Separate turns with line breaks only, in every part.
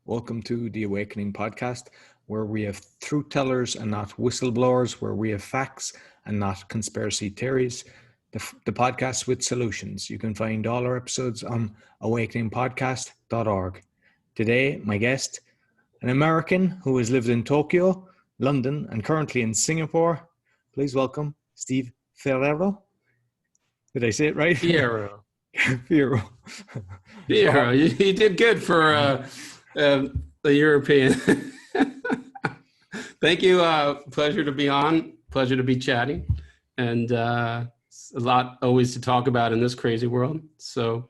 Welcome to the Awakening Podcast, where we have truth tellers and not whistleblowers, where we have facts and not conspiracy theories. The podcast with solutions. You can find all our episodes on awakeningpodcast.org. Today, my guest, an American who has lived in Tokyo, London, and currently in Singapore. Please welcome Steve Fierro. Did I say it right?
Fierro.
Fierro.
Fierro. You did good for the European. Thank you. Pleasure to be on. Pleasure to be chatting. And a lot always to talk about in this crazy world. So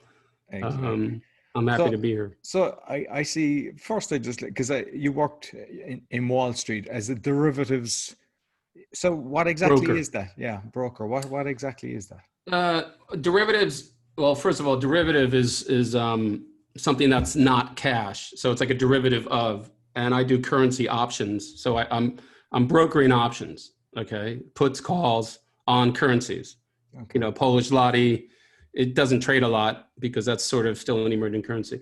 I'm happy to be here.
So I see, first I just, because you worked in Wall Street as a derivatives. So what exactly
Broker.
is that? Yeah, broker. What exactly is that?
Derivatives. Well, first of all, derivative is something that's not cash. So it's like a derivative of, and I do currency options. So I'm brokering options. Okay, puts, calls on currencies. Okay. You know, Polish zloty. It doesn't trade a lot because that's sort of still an emerging currency.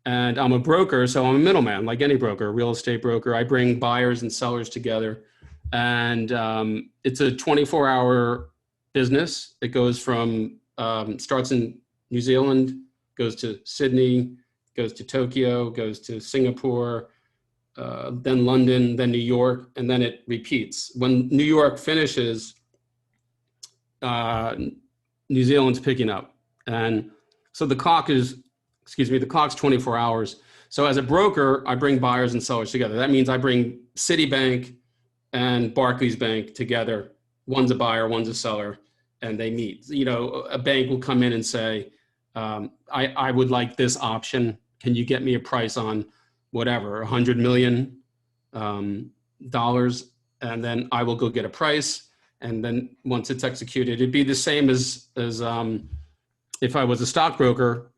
And I'm a broker, so I'm a middleman, like any broker, a real estate broker. I bring buyers and sellers together. And it's a 24-hour business. It goes from, starts in New Zealand, goes to Sydney, goes to Tokyo, goes to Singapore, then London, then New York, and then it repeats. When New York finishes, New Zealand's picking up. And so the clock's 24 hours. So as a broker, I bring buyers and sellers together. That means I bring Citibank and Barclays Bank together. One's a buyer, one's a seller, and they meet. You know, a bank will come in and say, I would like this option. Can you get me a price on whatever, $100 million? And then I will go get a price. And then once it's executed, it'd be the same as if I was a stockbroker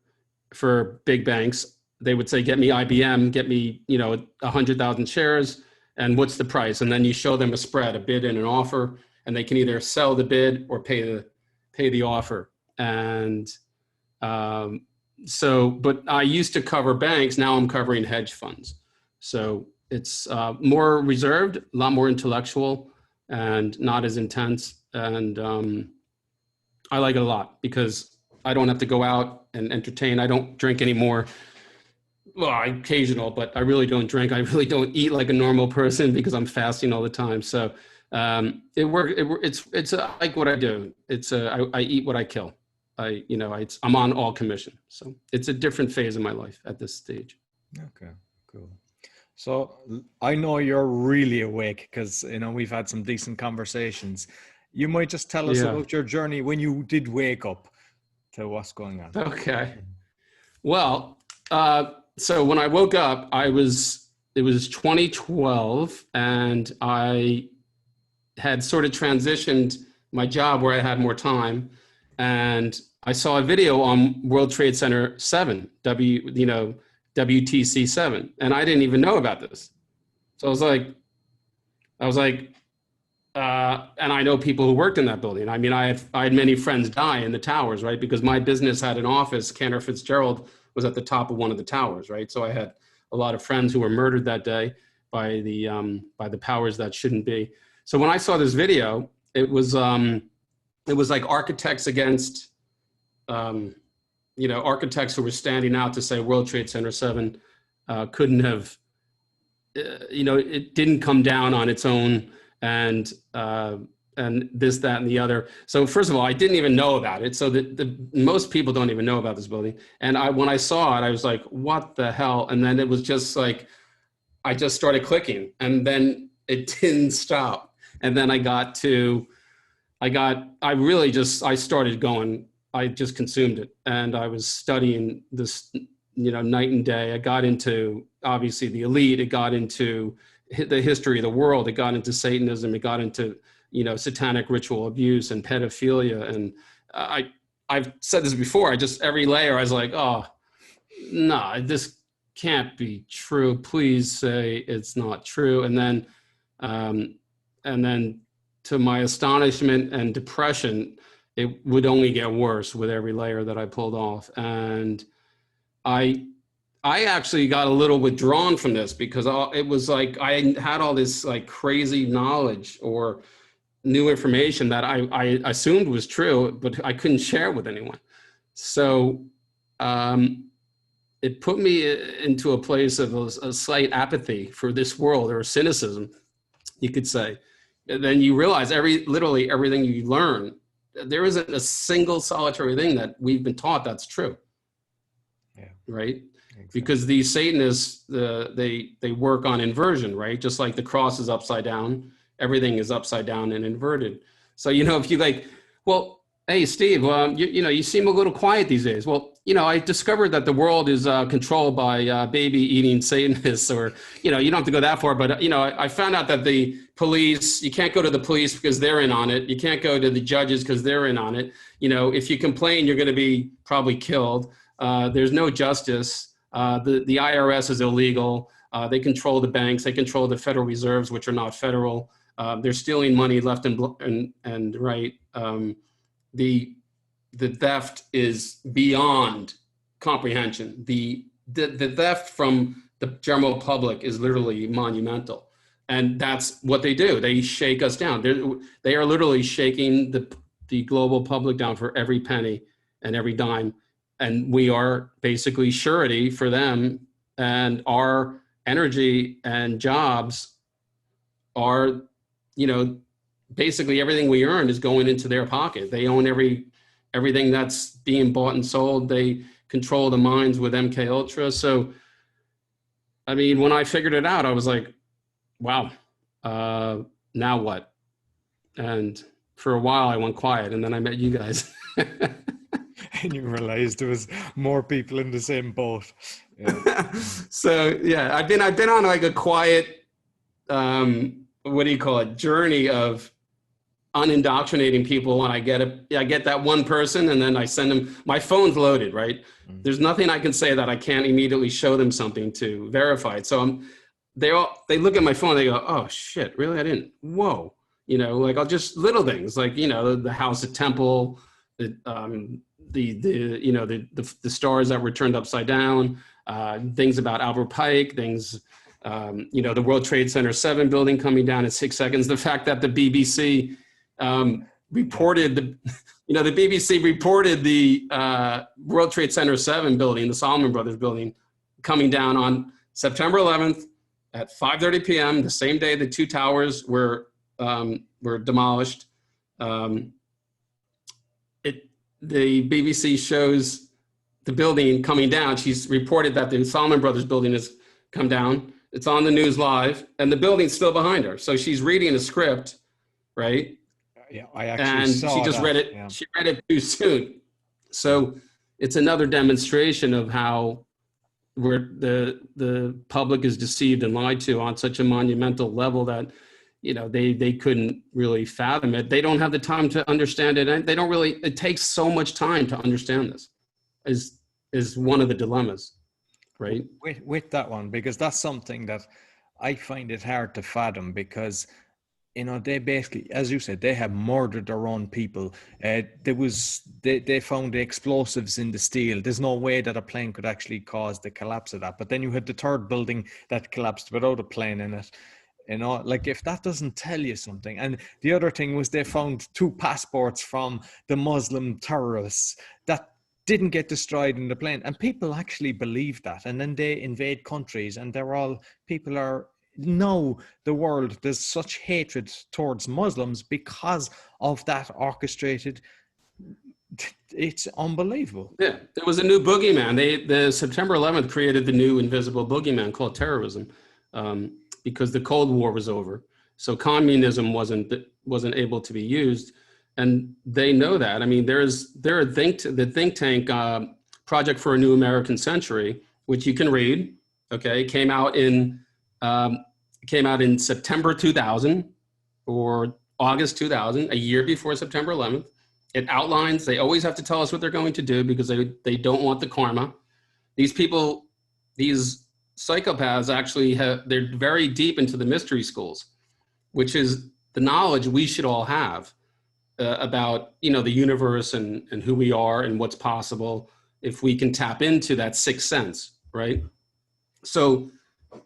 for big banks. They would say, get me IBM, get me, 100,000 shares. And what's the price? And then you show them a spread, a bid and an offer, and they can either sell the bid or pay the offer. And but I used to cover banks. Now I'm covering hedge funds. So it's more reserved, a lot more intellectual, and not as intense. And I like it a lot because I don't have to go out and entertain. I don't drink anymore. Well, occasional, but I really don't drink. I really don't eat like a normal person because I'm fasting all the time. So it's like what I do. I eat what I kill. I'm on all commission. So it's a different phase of my life at this stage.
Okay, cool. So I know you're really awake because, we've had some decent conversations. You might just tell us about your journey when you did wake up to what's going on.
Okay. Well, so when I woke up, it was 2012, and I had sort of transitioned my job where I had more time, and I saw a video on World Trade Center 7, WTC 7, and I didn't even know about this. So I was like, and I know people who worked in that building. I mean, I had many friends die in the towers, right? Because my business had an office. Cantor Fitzgerald was at the top of one of the towers, right? So I had a lot of friends who were murdered that day by the powers that shouldn't be. So when I saw this video, it was like architects against, architects who were standing out to say World Trade Center 7 couldn't have, it didn't come down on its own, and this, that, and the other. So first of all, I didn't even know about it. So most people don't even know about this building. And when I saw it, I was like, what the hell? And then it was just like, I just started clicking, and then it didn't stop. And then I started going, I just consumed it. And I was studying this, night and day. I got into, obviously, the elite. It got into the history of the world. It got into Satanism. It got into, satanic ritual abuse and pedophilia. And I've said this before. Every layer, I was like, oh, no, this can't be true. Please say it's not true. And then to my astonishment and depression, it would only get worse with every layer that I pulled off. And I I actually got a little withdrawn from this because it was like I had all this like crazy knowledge or new information that I assumed was true, but I couldn't share with anyone. So it put me into a place of a slight apathy for this world, or cynicism, you could say. And then you realize literally everything you learn, there isn't a single solitary thing that we've been taught that's true.
Yeah.
Right?
Exactly.
Because these Satanists, they work on inversion, right? Just like the cross is upside down, everything is upside down and inverted. So, if you like, well, hey, Steve, you seem a little quiet these days. Well, I discovered that the world is controlled by baby-eating Satanists, or, you don't have to go that far. But, I found out that the police, you can't go to the police because they're in on it. You can't go to the judges because they're in on it. If you complain, you're going to be probably killed. There's no justice. The IRS is illegal. They control the banks. They control the Federal Reserves, which are not federal. They're stealing money left and right. The theft is beyond comprehension. The theft from the general public is literally monumental, and that's what they do. They shake us down. They are literally shaking the global public down for every penny and every dime. And we are basically surety for them, and our energy and jobs are, basically everything we earn is going into their pocket. They own everything that's being bought and sold. They control the minds with MK Ultra. So, I mean, when I figured it out, I was like, wow, now what? And for a while I went quiet, and then I met you guys.
And you realized there was more people in the same boat. Yeah.
So yeah, I've been on like a quiet, what do you call it, journey of unindoctrinating people. When I get that one person, and then I send them, my phone's loaded, right? Mm-hmm. There's nothing I can say that I can't immediately show them something to verify it. So they look at my phone, they go, oh shit, really? I didn't, whoa. Like I'll just little things like, the house at Temple, the stars that were turned upside down, things about Albert Pike, things, the World Trade Center 7 building coming down in 6 seconds. The fact that the BBC reported the BBC reported the World Trade Center 7 building, the Solomon Brothers building, coming down on September 11th at 5:30 p.m. the same day the two towers were demolished. The BBC shows the building coming down. She's reported that the Solomon Brothers building has come down. It's on the news live, and the building's still behind her. So she's reading a script, right?
Yeah, I actually saw
she just
that.
read it. Yeah. She read it too soon. So it's another demonstration of how the public is deceived and lied to on such a monumental level that they couldn't really fathom it. They don't have the time to understand it. And it takes so much time to understand this is one of the dilemmas, right?
With that one, because that's something that I find it hard to fathom, because, they basically, as you said, they have murdered their own people. They found the explosives in the steel. There's no way that a plane could actually cause the collapse of that. But then you had the third building that collapsed without a plane in it. Like if that doesn't tell you something. And the other thing was they found 2 passports from the Muslim terrorists that didn't get destroyed in the plane. And people actually believe that. And then they invade countries, and the world, there's such hatred towards Muslims because of that orchestrated. It's unbelievable.
Yeah, there was a new boogeyman. The September 11th created the new invisible boogeyman called terrorism. Because the Cold War was over. So communism wasn't able to be used. And they know that. I mean, the think tank Project for a New American Century, which you can read, okay, came out in September 2000 or August 2000, a year before September 11th. It outlines, they always have to tell us what they're going to do because they don't want the karma. These psychopaths actually they're very deep into the mystery schools, which is the knowledge we should all have about, the universe and who we are and what's possible if we can tap into that sixth sense, right? So,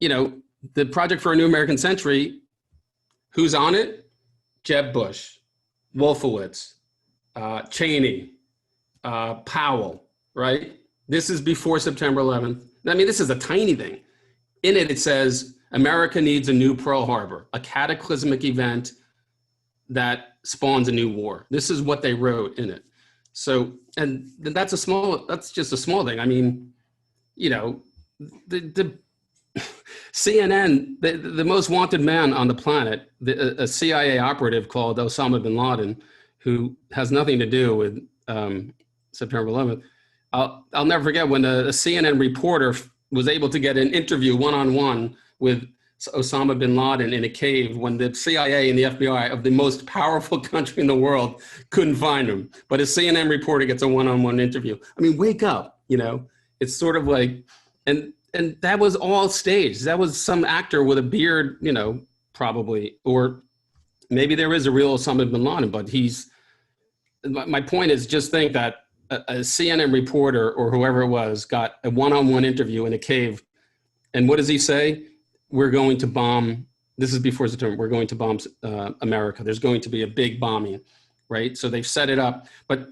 you know, the Project for a New American Century, who's on it? Jeb Bush, Wolfowitz, Cheney, Powell, right? This is before September 11th. I mean, this is a tiny thing. In it, it says, America needs a new Pearl Harbor, a cataclysmic event that spawns a new war. This is what they wrote in it. So, and that's just a small thing. I mean, you know, the CNN, the most wanted man on the planet, a CIA operative called Osama bin Laden, who has nothing to do with September 11th. I'll never forget when a CNN reporter was able to get an interview one-on-one with Osama bin Laden in a cave when the CIA and the FBI of the most powerful country in the world couldn't find him. But a CNN reporter gets a one-on-one interview. I mean, wake up, you know? It's sort of like, and that was all staged. That was some actor with a beard, you know, probably, or maybe there is a real Osama bin Laden, but my point is just think that a CNN reporter or whoever it was got a one-on-one interview in a cave. And what does he say? We're going to bomb, this is before September, we're going to bomb America. There's going to be a big bombing, right? So they've set it up. But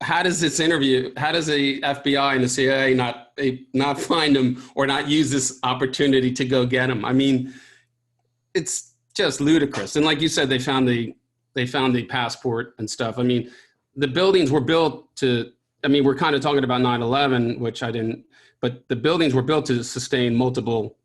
how does the FBI and the CIA not find him or not use this opportunity to go get him? I mean, it's just ludicrous. And like you said, they found the passport and stuff. I mean, the buildings were built to, I mean, we're kind of talking about 9/11, which I didn't, but the buildings were built to sustain multiple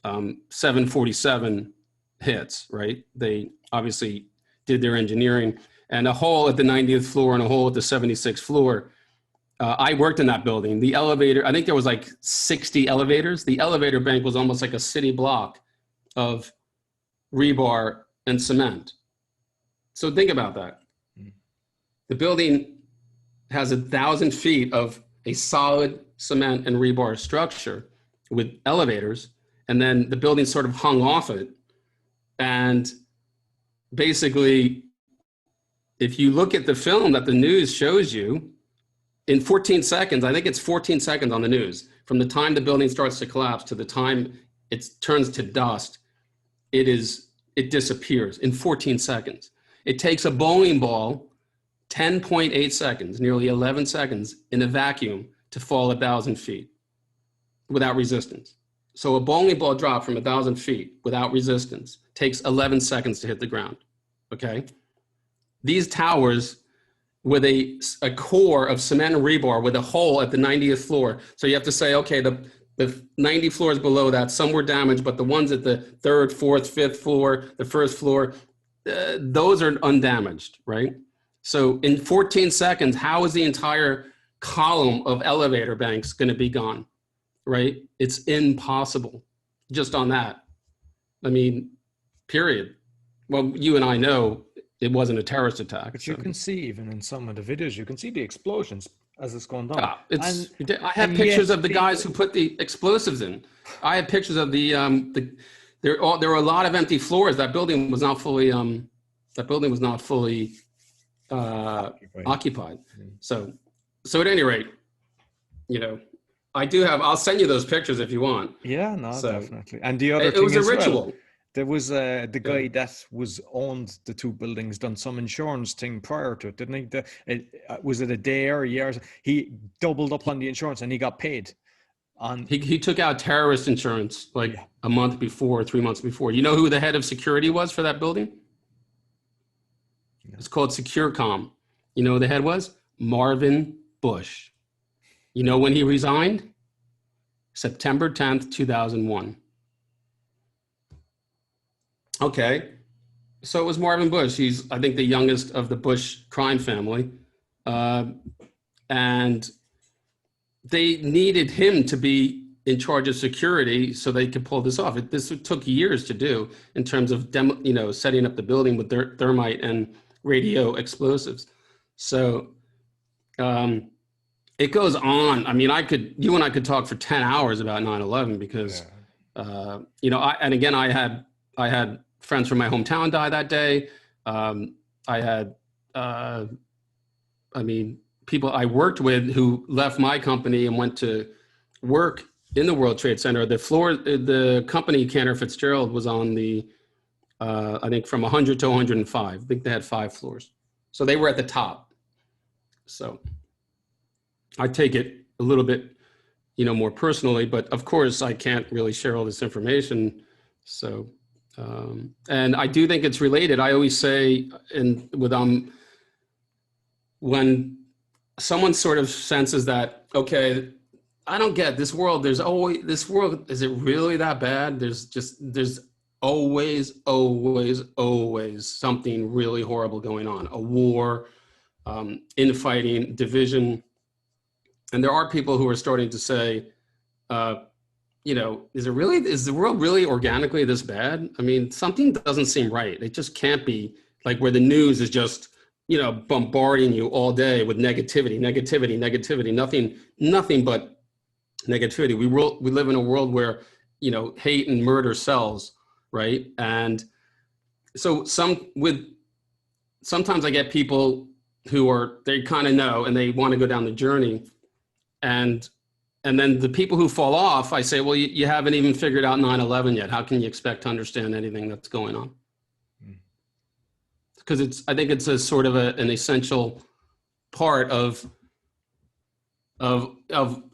747 hits, right? They obviously did their engineering, and a hole at the 90th floor and a hole at the 76th floor. I worked in that building. The elevator, I think there was like 60 elevators. The elevator bank was almost like a city block of rebar and cement. So think about that. The building has 1,000 feet of a solid cement and rebar structure with elevators, and then the building sort of hung off it. And basically, if you look at the film that the news shows you, in 14 seconds, I think it's 14 seconds on the news, from the time the building starts to collapse to the time it turns to dust, it disappears in 14 seconds. It takes a bowling ball 10.8 seconds, nearly 11 seconds in a vacuum to fall 1,000 feet without resistance. So a bowling ball drop from 1,000 feet without resistance takes 11 seconds to hit the ground, okay? These towers with a core of cement and rebar with a hole at the 90th floor. So you have to say, okay, the 90 floors below that, some were damaged, but the ones at the 3rd, 4th, 5th floor, the 1st floor, those are undamaged, right? So in 14 seconds, how is the entire column of elevator banks going to be gone, right? It's impossible just on that. I mean, period. Well, you and I know it wasn't a terrorist attack.
But you can see, even in some of the videos, you can see the explosions as it's going down.
I have pictures of the guys who put the explosives in. I have pictures of there were a lot of empty floors. That building was not fully occupied. So at any rate, you know, I'll send you those pictures if you want.
Yeah, no, definitely. And the other thing, it was a ritual. Well, there was the guy that owned the 2 buildings done some insurance thing prior to it, didn't he? Was it a day or a year? He doubled up on the insurance and he got paid.
He took out terrorist insurance like a month before, 3 months before. You know who the head of security was for that building? It's called SecureCom. You know who the head was? Marvin Bush. You know when he resigned? September 10th, 2001. Okay, so it was Marvin Bush. He's, I think, the youngest of the Bush crime family. And they needed him to be in charge of security so they could pull this off. This took years to do in terms of setting up the building with thermite and radio explosives. So it goes on. I mean, you and I could talk for 10 hours about 9/11 because, I had friends from my hometown die that day. People I worked with who left my company and went to work in the World Trade Center. The floor, the company Cantor Fitzgerald was on the, I think from 100 to 105. I think they had 5 floors. So they were at the top. So I take it a little bit, more personally, but of course I can't really share all this information. So, and I do think it's related. I always say, when someone sort of senses that, okay, I don't get this world. This world, is it really that bad? There's always something really horrible going on. A war, infighting, division. And there are people who are starting to say, is the world really organically this bad? I mean, something doesn't seem right. It just can't be like where the news is just, bombarding you all day with negativity, nothing but negativity. We live in a world where, hate and murder sells, right? And so sometimes I get people they kind of know and they want to go down the journey. And then the people who fall off, I say, well, you haven't even figured out 9/11 yet. How can you expect to understand anything that's going on? Because I think it's a sort of an essential part of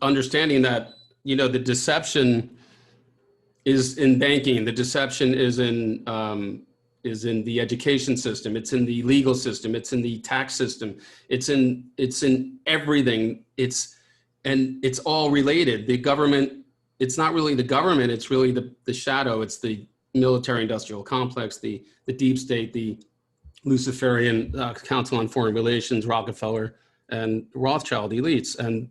understanding that, the deception is in banking. The deception is in the education system. It's in the legal system. It's in the tax system. It's in everything. And it's all related. The government, it's not really the government, it's really the shadow. It's the military industrial complex, the deep state, the Luciferian Council on Foreign Relations, Rockefeller, and Rothschild elites. And,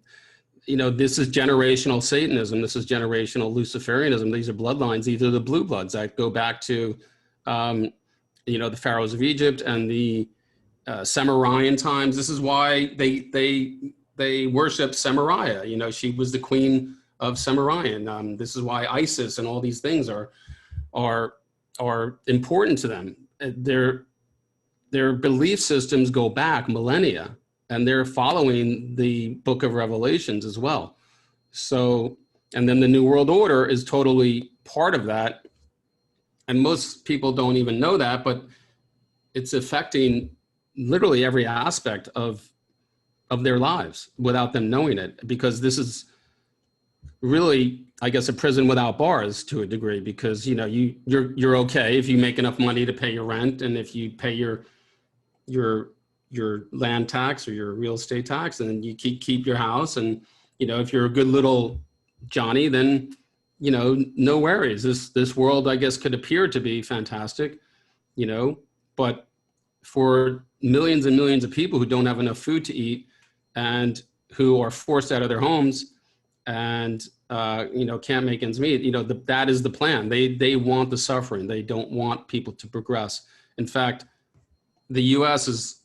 this is generational Satanism. This is generational Luciferianism. These are bloodlines. These are the blue bloods that go back to, the pharaohs of Egypt and the Sumerian times. This is why they worship Samaria. She was the queen of Samarian. This is why ISIS and all these things are important to them. Their belief systems go back millennia, and they're following the Book of Revelations as well. So, and then the New World Order is totally part of that. And most people don't even know that, but it's affecting literally every aspect of their lives without them knowing it, because this is really, I guess, a prison without bars to a degree, because you're okay if you make enough money to pay your rent, and if you pay your land tax or your real estate tax, and then you keep your house, and if you're a good little Johnny, then no worries. This world, I guess, could appear to be fantastic, but for millions and millions of people who don't have enough food to eat, and who are forced out of their homes, and can't make ends meet, that is the plan. They want the suffering. They don't want people to progress. In fact, the U.S. is,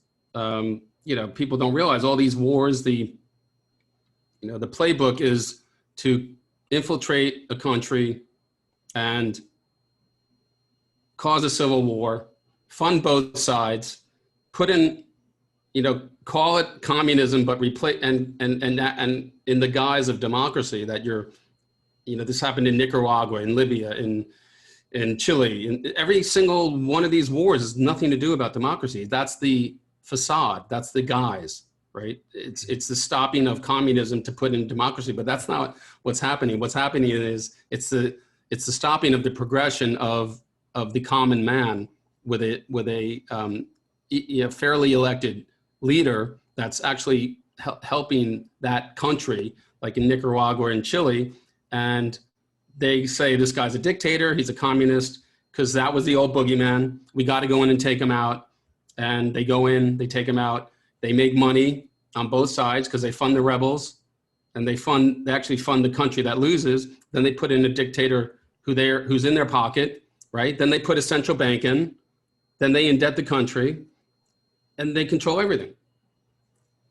people don't realize all these wars. The playbook is to infiltrate a country and cause a civil war, fund both sides, put in, call it communism, but replace and in the guise of democracy that this happened in Nicaragua, in Libya, in Chile, and every single one of these wars has nothing to do about democracy. That's the facade. That's the guise, right? It's the stopping of communism to put in democracy, but that's not what's happening. What's happening is it's the stopping of the progression of the common man with a fairly elected leader that's actually helping that country, like in Nicaragua and Chile. And they say this guy's a dictator, he's a communist, because that was the old boogeyman. We got to go in and take him out. And they go in, they take him out. They make money on both sides because they fund the rebels, and they actually fund the country that loses. Then they put in a dictator who's in their pocket, right? Then they put a central bank in. Then they indebt the country, and they control everything.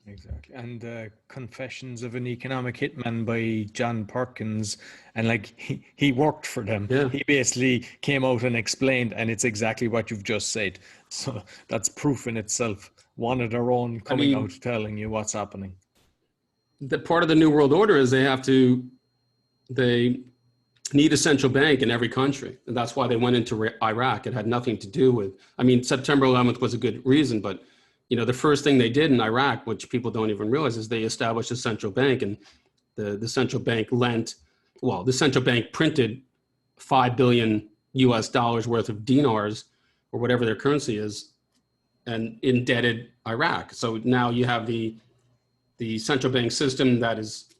Exactly. And Confessions of an Economic Hitman by John Perkins, and he worked for them.
Yeah.
He basically came out and explained, and it's exactly what you've just said. So that's proof in itself. One of their own coming out telling you what's happening.
The part of the New World Order is they have to, they need a central bank in every country. And that's why they went into Iraq. It had nothing to do with, I mean, September 11th was a good reason, but the first thing they did in Iraq, which people don't even realize, is they established a central bank, and the central bank the central bank printed $5 billion US worth of dinars, or whatever their currency is, and indebted Iraq. So now you have the central bank system that is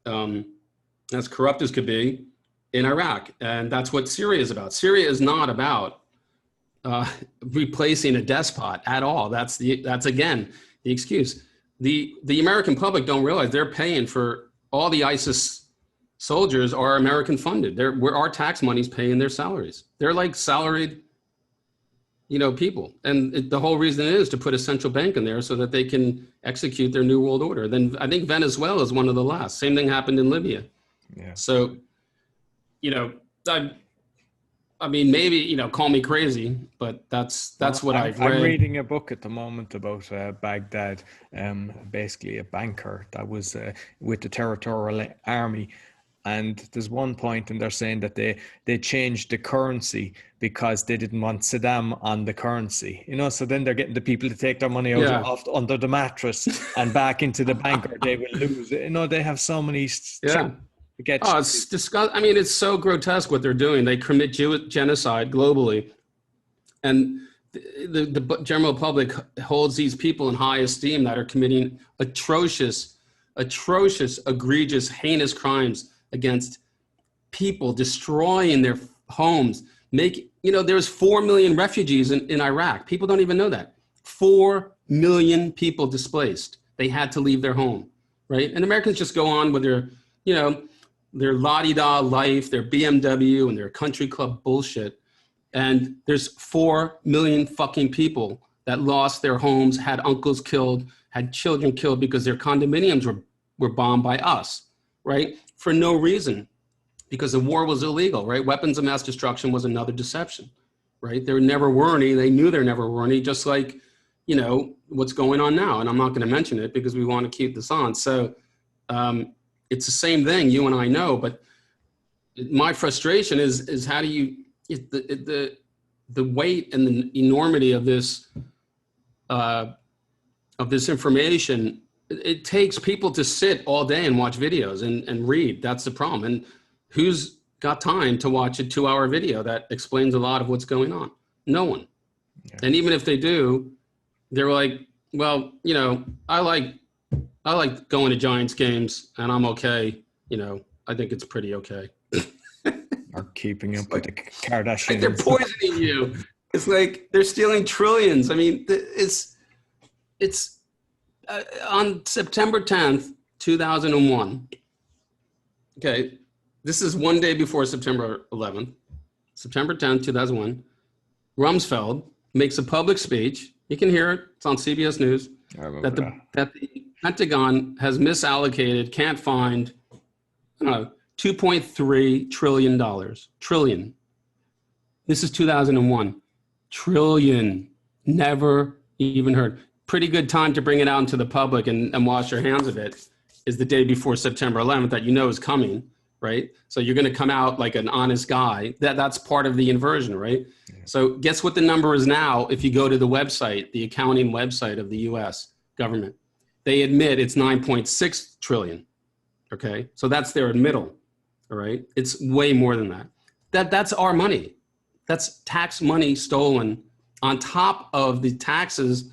as corrupt as could be in Iraq. And that's what Syria is about. Syria is not about replacing a despot at all. That's again, the excuse. The American public don't realize they're paying for all the ISIS soldiers are American funded. Our tax money's paying their salaries. They're like salaried, people. And the whole reason is to put a central bank in there so that they can execute their new world order. Then I think Venezuela is one of the last. Same thing happened in Libya. Yeah. So, I mean, maybe, call me crazy, but that's what I've read.
I'm reading a book at the moment about Baghdad, basically a banker that was with the territorial army. And there's one point, and they're saying that they changed the currency because they didn't want Saddam on the currency. So then they're getting the people to take their money out under the mattress and back into the bank, or they will lose. They have so many.
It's disgusting. I mean, it's so grotesque what they're doing. They commit genocide globally, and the general public holds these people in high esteem that are committing atrocious, egregious, heinous crimes against people, destroying their homes. There's 4 million refugees in Iraq. People don't even know that. 4 million people displaced. They had to leave their home, right? And Americans just go on with their la-di-da life, their BMW and their country club bullshit. And there's 4 million fucking people that lost their homes, had uncles killed, had children killed because their condominiums were bombed by us, right? For no reason, because the war was illegal, right? Weapons of mass destruction was another deception, right? There never were any. They knew there never were any, just like, what's going on now. And I'm not going to mention it because we want to keep this on. So it's the same thing, you and I know, but my frustration is how do you, the weight and the enormity of this information. It takes people to sit all day and watch videos and read. That's the problem. And who's got time to watch a 2-hour video that explains a lot of what's going on? No one. Yeah. And even if they do, they're like, well, I like going to Giants games and I'm okay. I think it's pretty okay.
Or keeping up with the Kardashians.
Like they're poisoning you. It's like they're stealing trillions. I mean, it's on September 10th, 2001. Okay, this is one day before September 11th. September 10th, 2001. Rumsfeld makes a public speech. You can hear it. It's on CBS News. That the Pentagon has misallocated, can't find, $2.3 trillion. Trillion. This is 2001. Trillion. Never even heard. Pretty good time to bring it out into the public and wash your hands of it is the day before September 11th that is coming, right? So you're going to come out like an honest guy. That's part of the inversion, right? Yeah. So guess what the number is now if you go to the website, the accounting website of the U.S. government. They admit it's 9.6 trillion, okay? So that's their admittal, all right? It's way more than that. That's our money. That's tax money stolen on top of the taxes,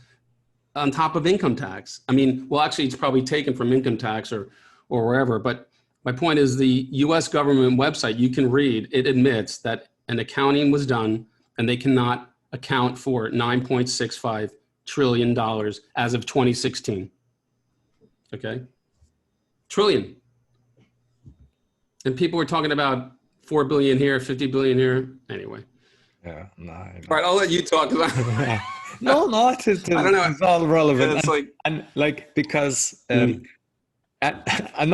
on top of income tax. I mean, well, actually, it's probably taken from income tax or wherever. But my point is the U.S. government website, you can read, it admits that an accounting was done and they cannot account for $9.65 trillion as of 2016. Okay? Trillion. And people were talking about 4 billion here, 50 billion here. Anyway.
Yeah, no.
All right, I'll let you talk about
No, I don't know. It's all relevant.
It's
because and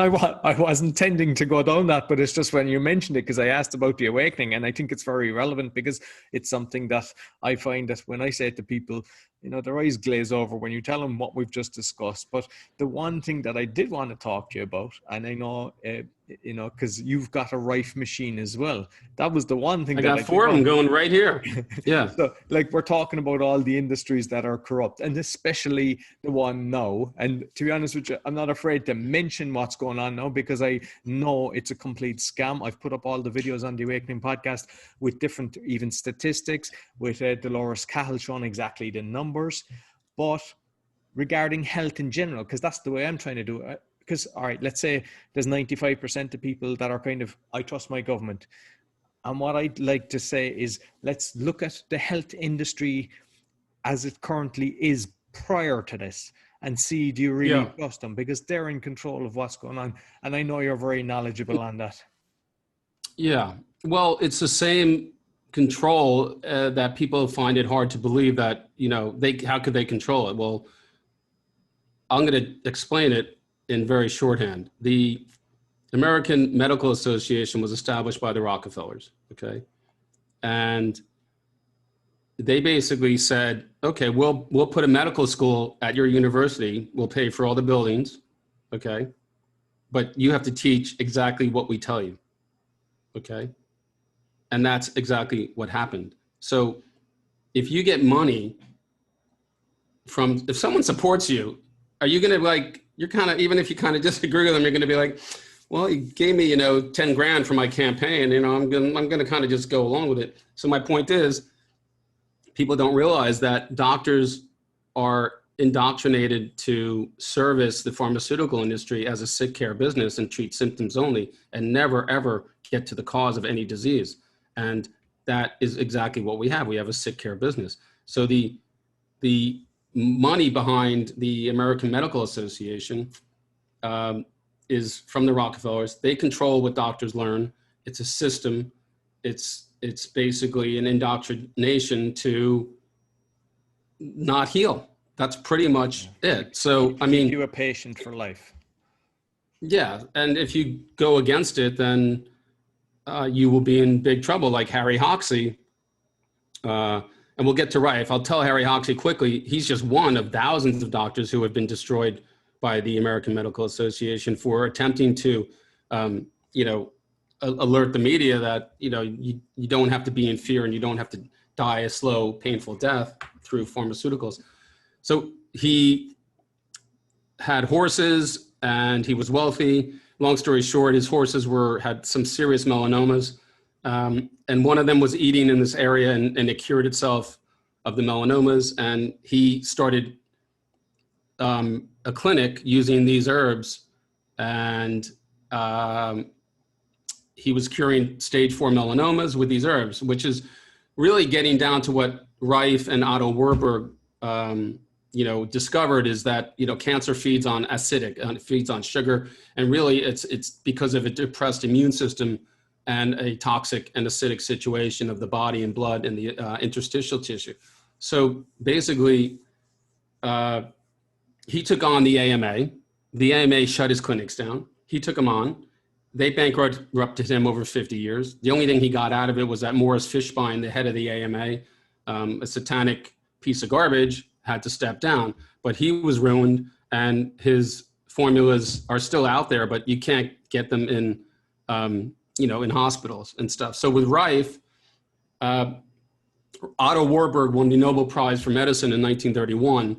I wasn't intending to go down that, but it's just when you mentioned it, because I asked about the awakening, and I think it's very relevant because it's something that I find that when I say to people, you know, their eyes glaze over when you tell them what we've just discussed. But the one thing that I did want to talk to you about, and I know, you know, because you've got a Rife machine as well. That was the one thing
I
that
got 4 of them going right here. Yeah.
So, like, we're talking about all the industries that are corrupt, and especially the one now. And to be honest with you, I'm not afraid to mention what's going on now, because I know it's a complete scam. I've put up all the videos on the Awakening podcast with different, even statistics, with Dolores Cahill showing exactly the numbers. But regarding health in general, because that's the way I'm trying to do it. Because, all right, let's say there's 95% of people that are kind of, I trust my government. And what I'd like to say is, let's look at the health industry as it currently is prior to this, and see, do you really trust them? Because they're in control of what's going on. And I know you're very knowledgeable on that.
Yeah. Well, it's the same control that people find it hard to believe that, you know, how could they control it? Well, I'm going to explain it in very shorthand. The American Medical Association was established by the Rockefellers, okay? And they basically said, okay, we'll put a medical school at your university. We'll pay for all the buildings, okay? But you have to teach exactly what we tell you, okay? And that's exactly what happened. So if you get money from, if someone supports you, are you going to, like, you're kind of, even if you kind of disagree with them, you're going to be like, well, he gave me, you know, 10 grand for my campaign, you know, I'm going to kind of just go along with it. So my point is, people don't realize that doctors are indoctrinated to service the pharmaceutical industry as a sick care business and treat symptoms only, and never, ever get to the cause of any disease. And that is exactly what we have. We have a sick care business. So the money behind the American Medical Association is from the Rockefellers. They control what doctors learn. It's a system. It's basically an indoctrination to not heal. That's pretty much it. So, I mean,
you a patient for life.
Yeah. And if you go against it, then you will be in big trouble, like Harry Hoxsey. And we'll get to Rife. I'll tell Harry Hoxsey quickly. He's just one of thousands of doctors who have been destroyed by the American Medical Association for attempting to, you know, alert the media that, you know, you don't have to be in fear and you don't have to die a slow, painful death through pharmaceuticals. So he had horses and he was wealthy. Long story short, his horses had some serious melanomas. And one of them was eating in this area, and it cured itself of the melanomas. And he started a clinic using these herbs, and he was curing stage 4 melanomas with these herbs, which is really getting down to what Rife and Otto Warburg, you know, discovered, is that, you know, cancer feeds on it feeds on sugar. And really it's because of a depressed immune system and a toxic and acidic situation of the body and blood and the interstitial tissue. So basically, he took on the AMA. The AMA shut his clinics down. He took them on. They bankrupted him over 50 years. The only thing he got out of it was that Morris Fishbein, the head of the AMA, a satanic piece of garbage, had to step down. But he was ruined, and his formulas are still out there, but you can't get them in, you know, in hospitals and stuff. So with Rife, Otto Warburg won the Nobel Prize for Medicine in 1931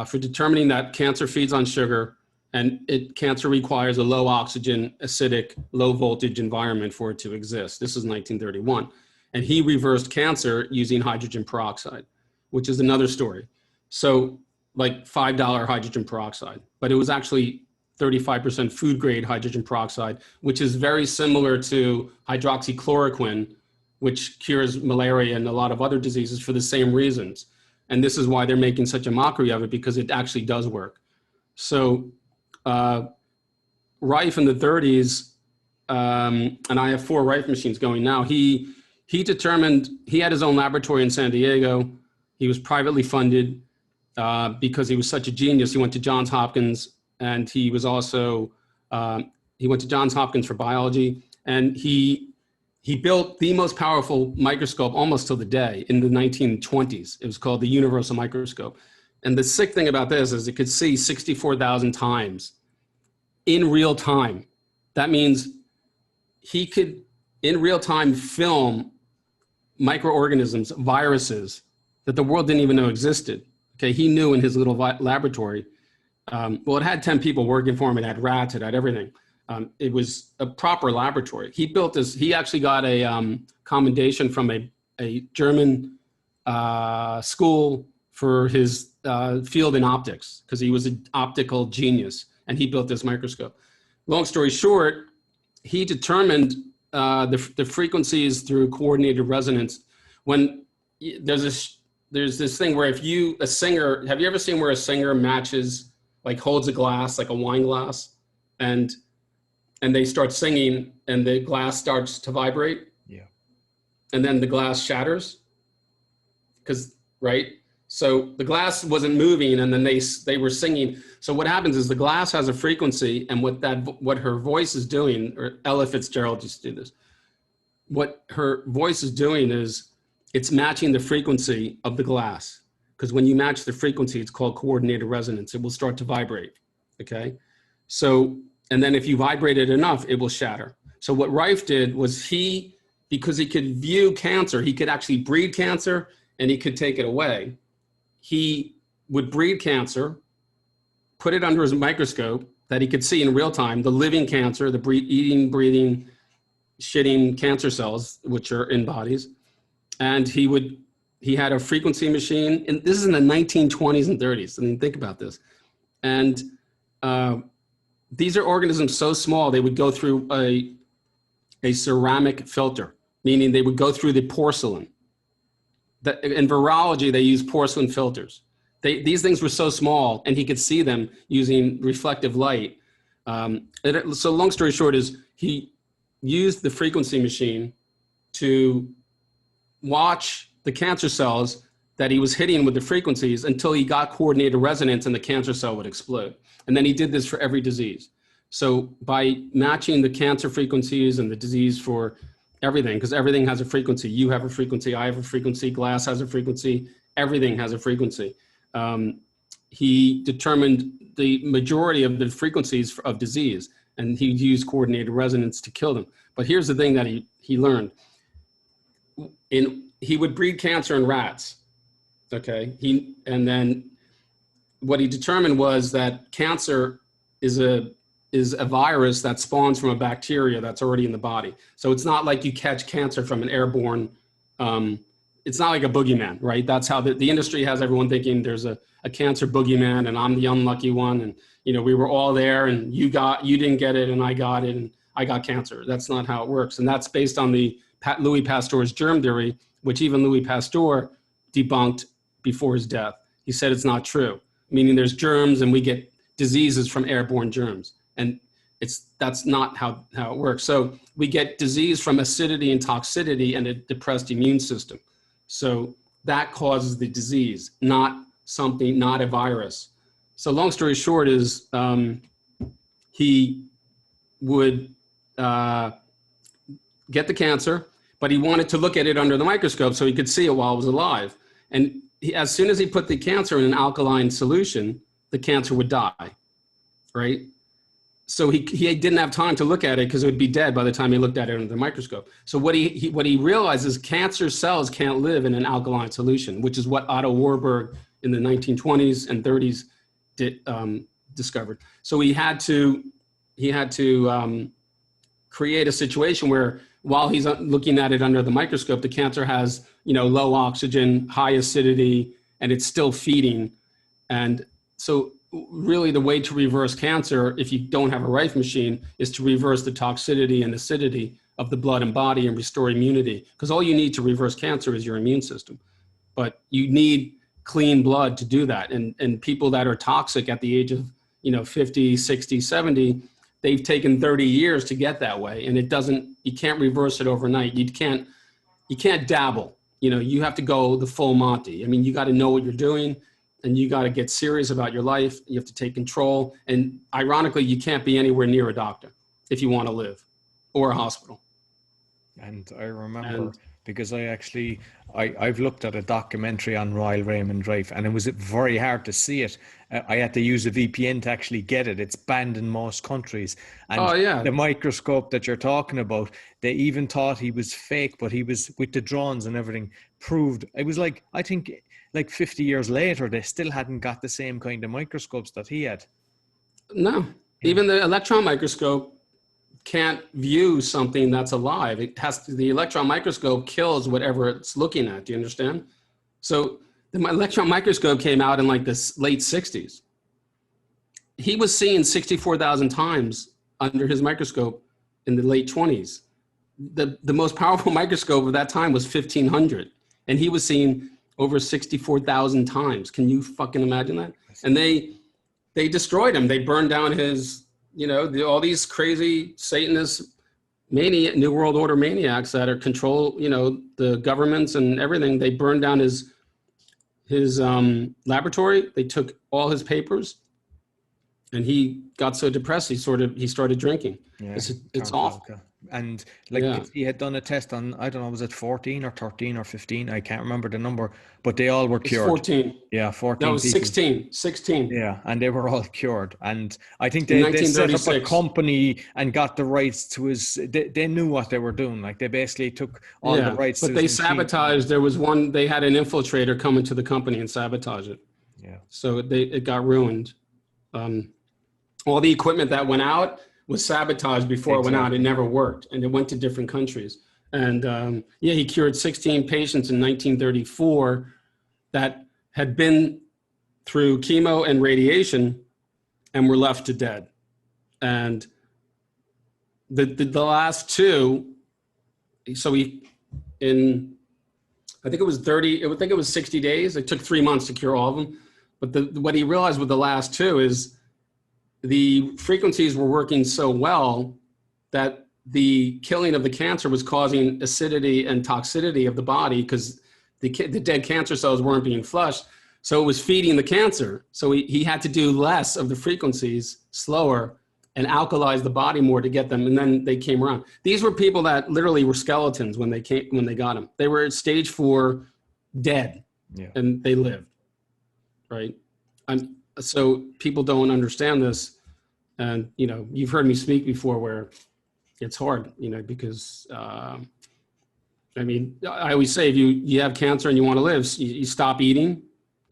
for determining that cancer feeds on sugar, and cancer requires a low oxygen, acidic, low voltage environment for it to exist. This is 1931. And he reversed cancer using hydrogen peroxide, which is another story. So like $5 hydrogen peroxide, but it was actually 35% food grade hydrogen peroxide, which is very similar to hydroxychloroquine, which cures malaria and a lot of other diseases for the same reasons. And this is why they're making such a mockery of it, because it actually does work. So Rife in the 30s, and I have 4 Rife machines going now. He determined, he had his own laboratory in San Diego. He was privately funded because he was such a genius. He went to Johns Hopkins, and he was also, he went to Johns Hopkins for biology, and he he built the most powerful microscope almost till the day in the 1920s. It was called the universal microscope. And the sick thing about this is it could see 64,000 times in real time. That means he could, in real time, film microorganisms, viruses that the world didn't even know existed. Okay, he knew in his little laboratory. Well, it had 10 people working for him. It had rats, it had everything. It was a proper laboratory. He built this, he actually got a commendation from a German school for his field in optics, because he was an optical genius, and he built this microscope. Long story short, he determined the frequencies through coordinated resonance. When there's this thing where if a singer, have you ever seen where a singer matches, like holds a glass, like a wine glass, and they start singing and the glass starts to vibrate?
Yeah. And
then the glass shatters? Right? So the glass wasn't moving, and then they were singing. So what happens is the glass has a frequency, and what her voice is doing, or Ella Fitzgerald used to do this, what her voice is doing is it's matching the frequency of the glass. Because when you match the frequency, it's called coordinated resonance. It will start to vibrate, okay? So, and then if you vibrate it enough, it will shatter. So what Rife did was because he could view cancer, he could actually breed cancer and he could take it away. He would breed cancer, put it under his microscope that he could see in real time, the living cancer, the eating, breathing, shitting cancer cells, which are in bodies. And he had a frequency machine, and this is in the 1920s and 30s. I mean, think about this. And these are organisms so small, they would go through a ceramic filter, meaning they would go through the porcelain. In virology, they use porcelain filters. These things were so small, and he could see them using reflective light. So long story short is he used the frequency machine to watch the cancer cells that he was hitting with the frequencies until he got coordinated resonance and the cancer cell would explode. And then he did this for every disease. So by matching the cancer frequencies and the disease for everything, because everything has a frequency. You have a frequency, I have a frequency, glass has a frequency, everything has a frequency. He determined the majority of the frequencies of disease, and he used coordinated resonance to kill them. But here's the thing that he learned. He would breed cancer in rats, okay? And then what he determined was that cancer is a virus that spawns from a bacteria that's already in the body. So it's not like you catch cancer from an airborne, it's not like a boogeyman, right? That's how the industry has everyone thinking there's a cancer boogeyman and I'm the unlucky one. And, we were all there and you didn't get it and I got it and I got cancer. That's not how it works. And that's based on the Louis Pasteur's germ theory, which even Louis Pasteur debunked before his death. He said it's not true, meaning there's germs and we get diseases from airborne germs. And that's not how it works. So we get disease from acidity and toxicity and a depressed immune system. So that causes the disease, not a virus. So long story short is he would get the cancer, but he wanted to look at it under the microscope so he could see it while it was alive. And as soon as he put the cancer in an alkaline solution, the cancer would die, right? So he didn't have time to look at it because it would be dead by the time he looked at it under the microscope. So what he realized is cancer cells can't live in an alkaline solution, which is what Otto Warburg in the 1920s and 30s discovered. So he had to create a situation where while he's looking at it under the microscope, the cancer has low oxygen, high acidity, and it's still feeding. And so really the way to reverse cancer, if you don't have a Rife machine, is to reverse the toxicity and acidity of the blood and body and restore immunity. Because all you need to reverse cancer is your immune system. But you need clean blood to do that. And people that are toxic at the age of 50, 60, 70, they've taken 30 years to get that way. And you can't reverse it overnight. You can't dabble. You have to go the full Monty. I mean, you got to know what you're doing. And you got to get serious about your life. You have to take control. And ironically, you can't be anywhere near a doctor if you want to live, or a hospital.
And I remember because I've looked at a documentary on Royal Raymond Rife, and it was very hard to see it. I had to use a VPN to actually get it. It's banned in most countries. And the microscope that you're talking about, they even thought he was fake, but he was, with the drones and everything, proved. It was like, I think like 50 years later, they still hadn't got the same kind of microscopes that he had.
No, even the electron microscope can't view something that's alive. It has to, the electron microscope kills whatever it's looking at. Do you understand? So the electron microscope came out in like the late 60s. He was seeing 64,000 times under his microscope in the late 20s. The most powerful microscope of that time was 1500, and he was seeing over 64,000 times. Can you fucking imagine that? And they destroyed him. They burned down his, you know, all these crazy Satanist New World Order maniacs that are control, you know, the governments and everything. They burned down his laboratory. They took all his papers, and he got so depressed he started drinking. Yeah, it's awful.
And like he had done a test on, I don't know, was it 14 or 13 or 15? I can't remember the number, but they all were cured.
14.
Yeah, 14.
No, it was 16.
Yeah, and they were all cured. And I think they set up a company and got the rights to his, they knew what they were doing. Like they basically took all the rights.
But they sabotaged. There was one, they had an infiltrator come into the company and sabotage it.
Yeah. So
it got ruined. All the equipment that went out was sabotaged before it went out. It never worked, and it went to different countries. And he cured 16 patients in 1934 that had been through chemo and radiation and were left to dead. And the last two, so I think it was 60 days. It took 3 months to cure all of them. But what he realized with the last two is the frequencies were working so well that the killing of the cancer was causing acidity and toxicity of the body because the dead cancer cells weren't being flushed. So it was feeding the cancer. So he had to do less of the frequencies, slower, and alkalize the body more to get them. And then they came around. These were people that literally were skeletons when they got them. They were at stage 4 dead, and they lived, right? So people don't understand this. And, you know, you've heard me speak before where it's hard, you know, because, I mean, I always say if you have cancer and you want to live, you stop eating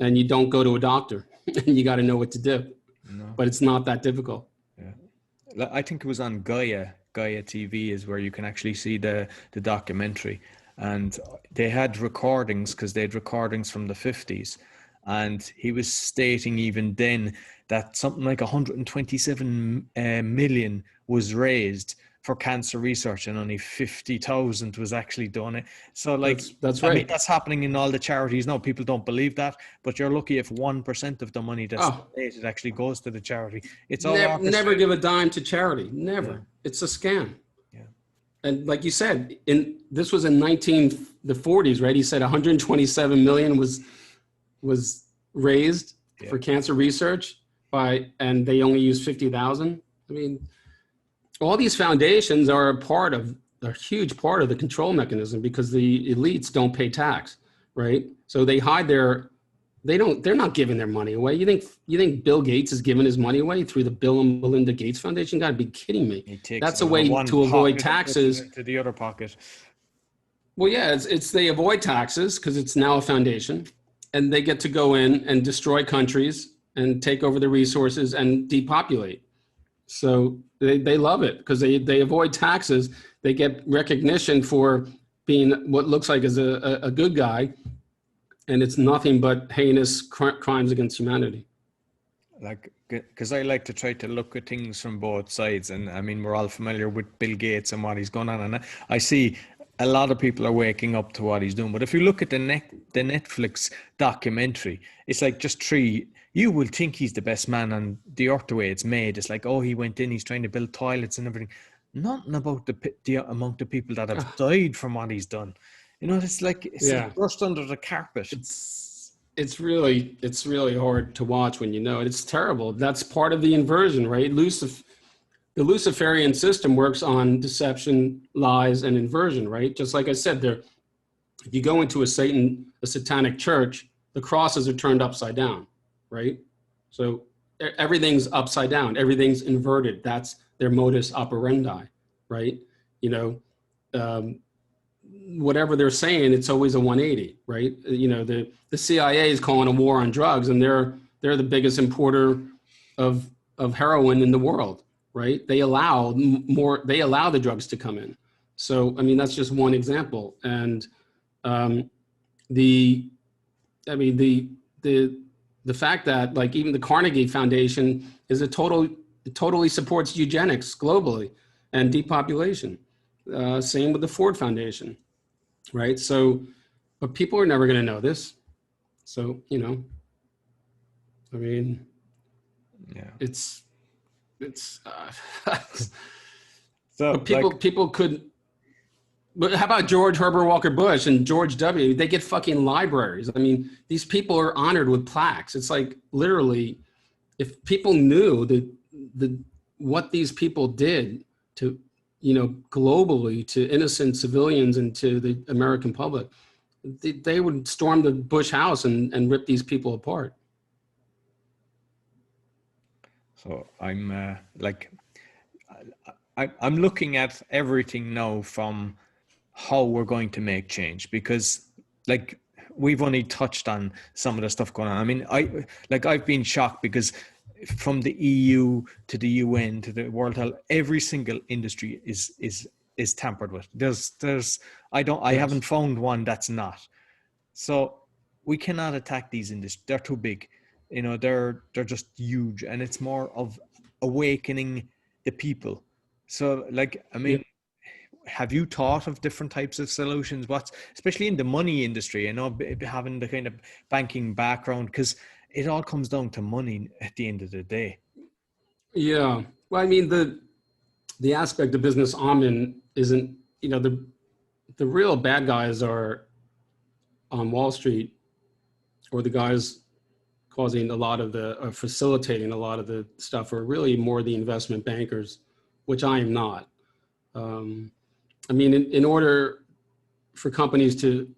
and you don't go to a doctor and you got to know what to do. No. But it's not that difficult.
Yeah. I think it was on Gaia TV is where you can actually see the documentary. And they had recordings because they had recordings from the 50s. And he was stating even then that something like 127 million was raised for cancer research and only 50,000 was actually done. So like,
that's right.
I mean, that's happening in all the charities now. People don't believe that, but you're lucky if 1% of the money that's donated actually goes to the charity. It's all
never give a dime to charity. Never. Yeah. It's a scam.
Yeah.
And like you said, this was in the 40s, right? He said 127 million was raised for cancer research and they only used 50,000. I mean, all these foundations are a huge part of the control mechanism because the elites don't pay tax, right? So they hide they're not giving their money away. You think Bill Gates is giving his money away through the Bill and Melinda Gates Foundation? You got to be kidding me. That's a way to avoid taxes.
To the other pocket.
Well, yeah, they avoid taxes because it's now a foundation. And they get to go in and destroy countries and take over the resources and depopulate. So they love it because they avoid taxes. They get recognition for being what looks like is a good guy. And it's nothing but heinous crimes against humanity.
Like, because I like to try to look at things from both sides. And I mean, we're all familiar with Bill Gates and what he's going on. And I see a lot of people are waking up to what he's doing. But if you look at the Netflix documentary, it's like just you will think he's the best man on the earth the way it's made. It's like, oh, he went in, he's trying to build toilets and everything. Nothing about the amount of people that have died from what he's done. You know, it's like brushed under the carpet.
It's really hard to watch when you know it. It's terrible. That's part of the inversion, right? the Luciferian system works on deception, lies, and inversion, right? Just like I said, there, if you go into a satanic church, the crosses are turned upside down, right? So everything's upside down, everything's inverted. That's their modus operandi, right? You know, whatever they're saying, it's always a 180, right? You know, the CIA is calling a war on drugs, and they're the biggest importer of heroin in the world, right? They allow the drugs to come in. So, I mean, that's just one example. And the fact that, like, even the Carnegie Foundation is totally supports eugenics globally and depopulation. Same with the Ford Foundation, right? So, but people are never going to know this. So, you know, I mean,
yeah,
it's
so
but people could. But how about George Herbert Walker Bush and George W? They get fucking libraries. I mean, these people are honored with plaques. It's like, literally, if people knew what these people did to, you know, globally, to innocent civilians and to the American public, they would storm the Bush house and rip these people apart.
So I'm I'm looking at everything now from how we're going to make change, because, like, we've only touched on some of the stuff going on. I mean, I've been shocked because from the EU to the UN to the World Health, every single industry is tampered with. I haven't found one that's not. So we cannot attack these industries. They're too big. You know, they're just huge, and it's more of awakening the people. So, like, I mean, have you thought of different types of solutions? Especially in the money industry, you know, having the kind of banking background, because it all comes down to money at the end of the day.
Yeah. Well, I mean, the aspect of business I'm in isn't, you know, the real bad guys are on Wall Street, or the guys causing a lot of facilitating a lot of the stuff, are really more the investment bankers, which I am not. I mean, in order for companies to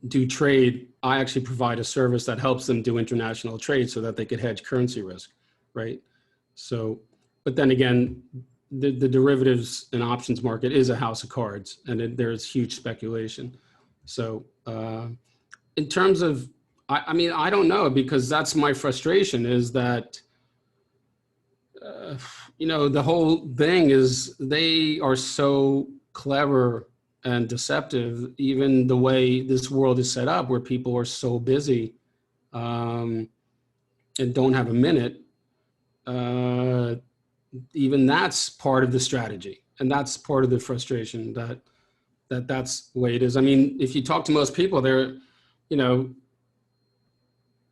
do trade, I actually provide a service that helps them do international trade so that they could hedge currency risk, right? So, but then again, the derivatives and options market is a house of cards, and there's huge speculation. So in terms of, I mean, I don't know, because that's my frustration, is that, you know, the whole thing is they are so clever and deceptive, even the way this world is set up, where people are so busy and don't have a minute. Even that's part of the strategy, and that's part of the frustration, that's the way it is. I mean, if you talk to most people, they're, you know,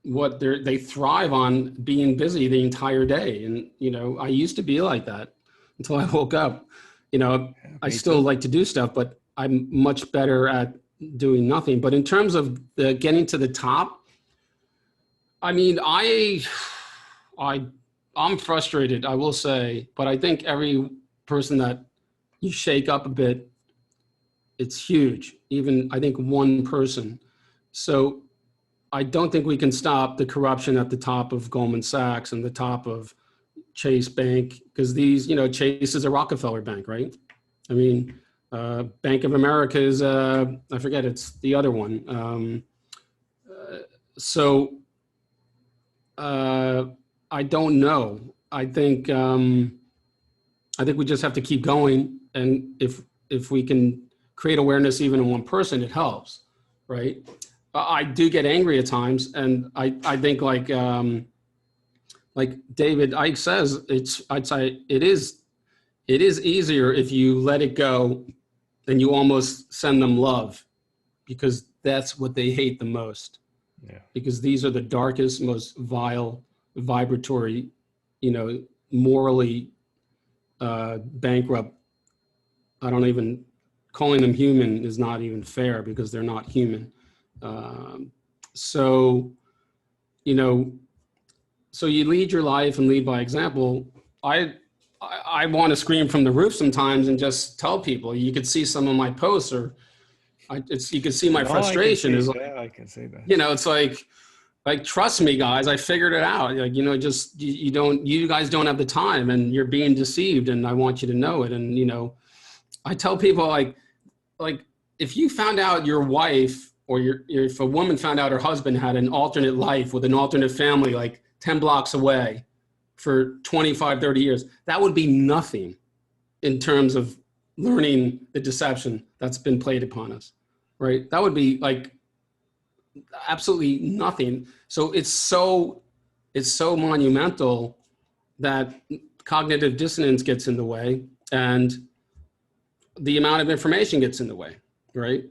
they thrive on being busy the entire day. And, you know, I used to be like that until I woke up. You know, I still like to do stuff, but I'm much better at doing nothing. But in terms of getting to the top, I mean, I'm frustrated, I will say, but I think every person that you shake up a bit, it's huge. Even, I think, one person. So I don't think we can stop the corruption at the top of Goldman Sachs and the top of Chase Bank, because these, you know, Chase is a Rockefeller bank, right? I mean, Bank of America is, I forget, it's the other one. So I don't know. I think we just have to keep going, and if we can create awareness even in one person, it helps, right? I do get angry at times, and I think, like David Icke says, I'd say it is easier if you let it go and you almost send them love, because that's what they hate the most.
Yeah. Because
these are the darkest, most vile, vibratory, you know, morally bankrupt. I don't even, calling them human is not even fair, because they're not human. So, you know, so you lead your life and lead by example. I I want to scream from the roof sometimes and just tell people. You could see some of my posts, or you could see my frustration.
I can see that.
You know, it's like trust me, guys, I figured it out. Like, you know, just you guys don't have the time, and you're being deceived, and I want you to know it. And you know, I tell people like if you found out your wife, or if a woman found out her husband had an alternate life with an alternate family, like 10 blocks away for 25, 30 years, that would be nothing in terms of learning the deception that's been played upon us, right? That would be like absolutely nothing. So it's so monumental that cognitive dissonance gets in the way, and the amount of information gets in the way, right?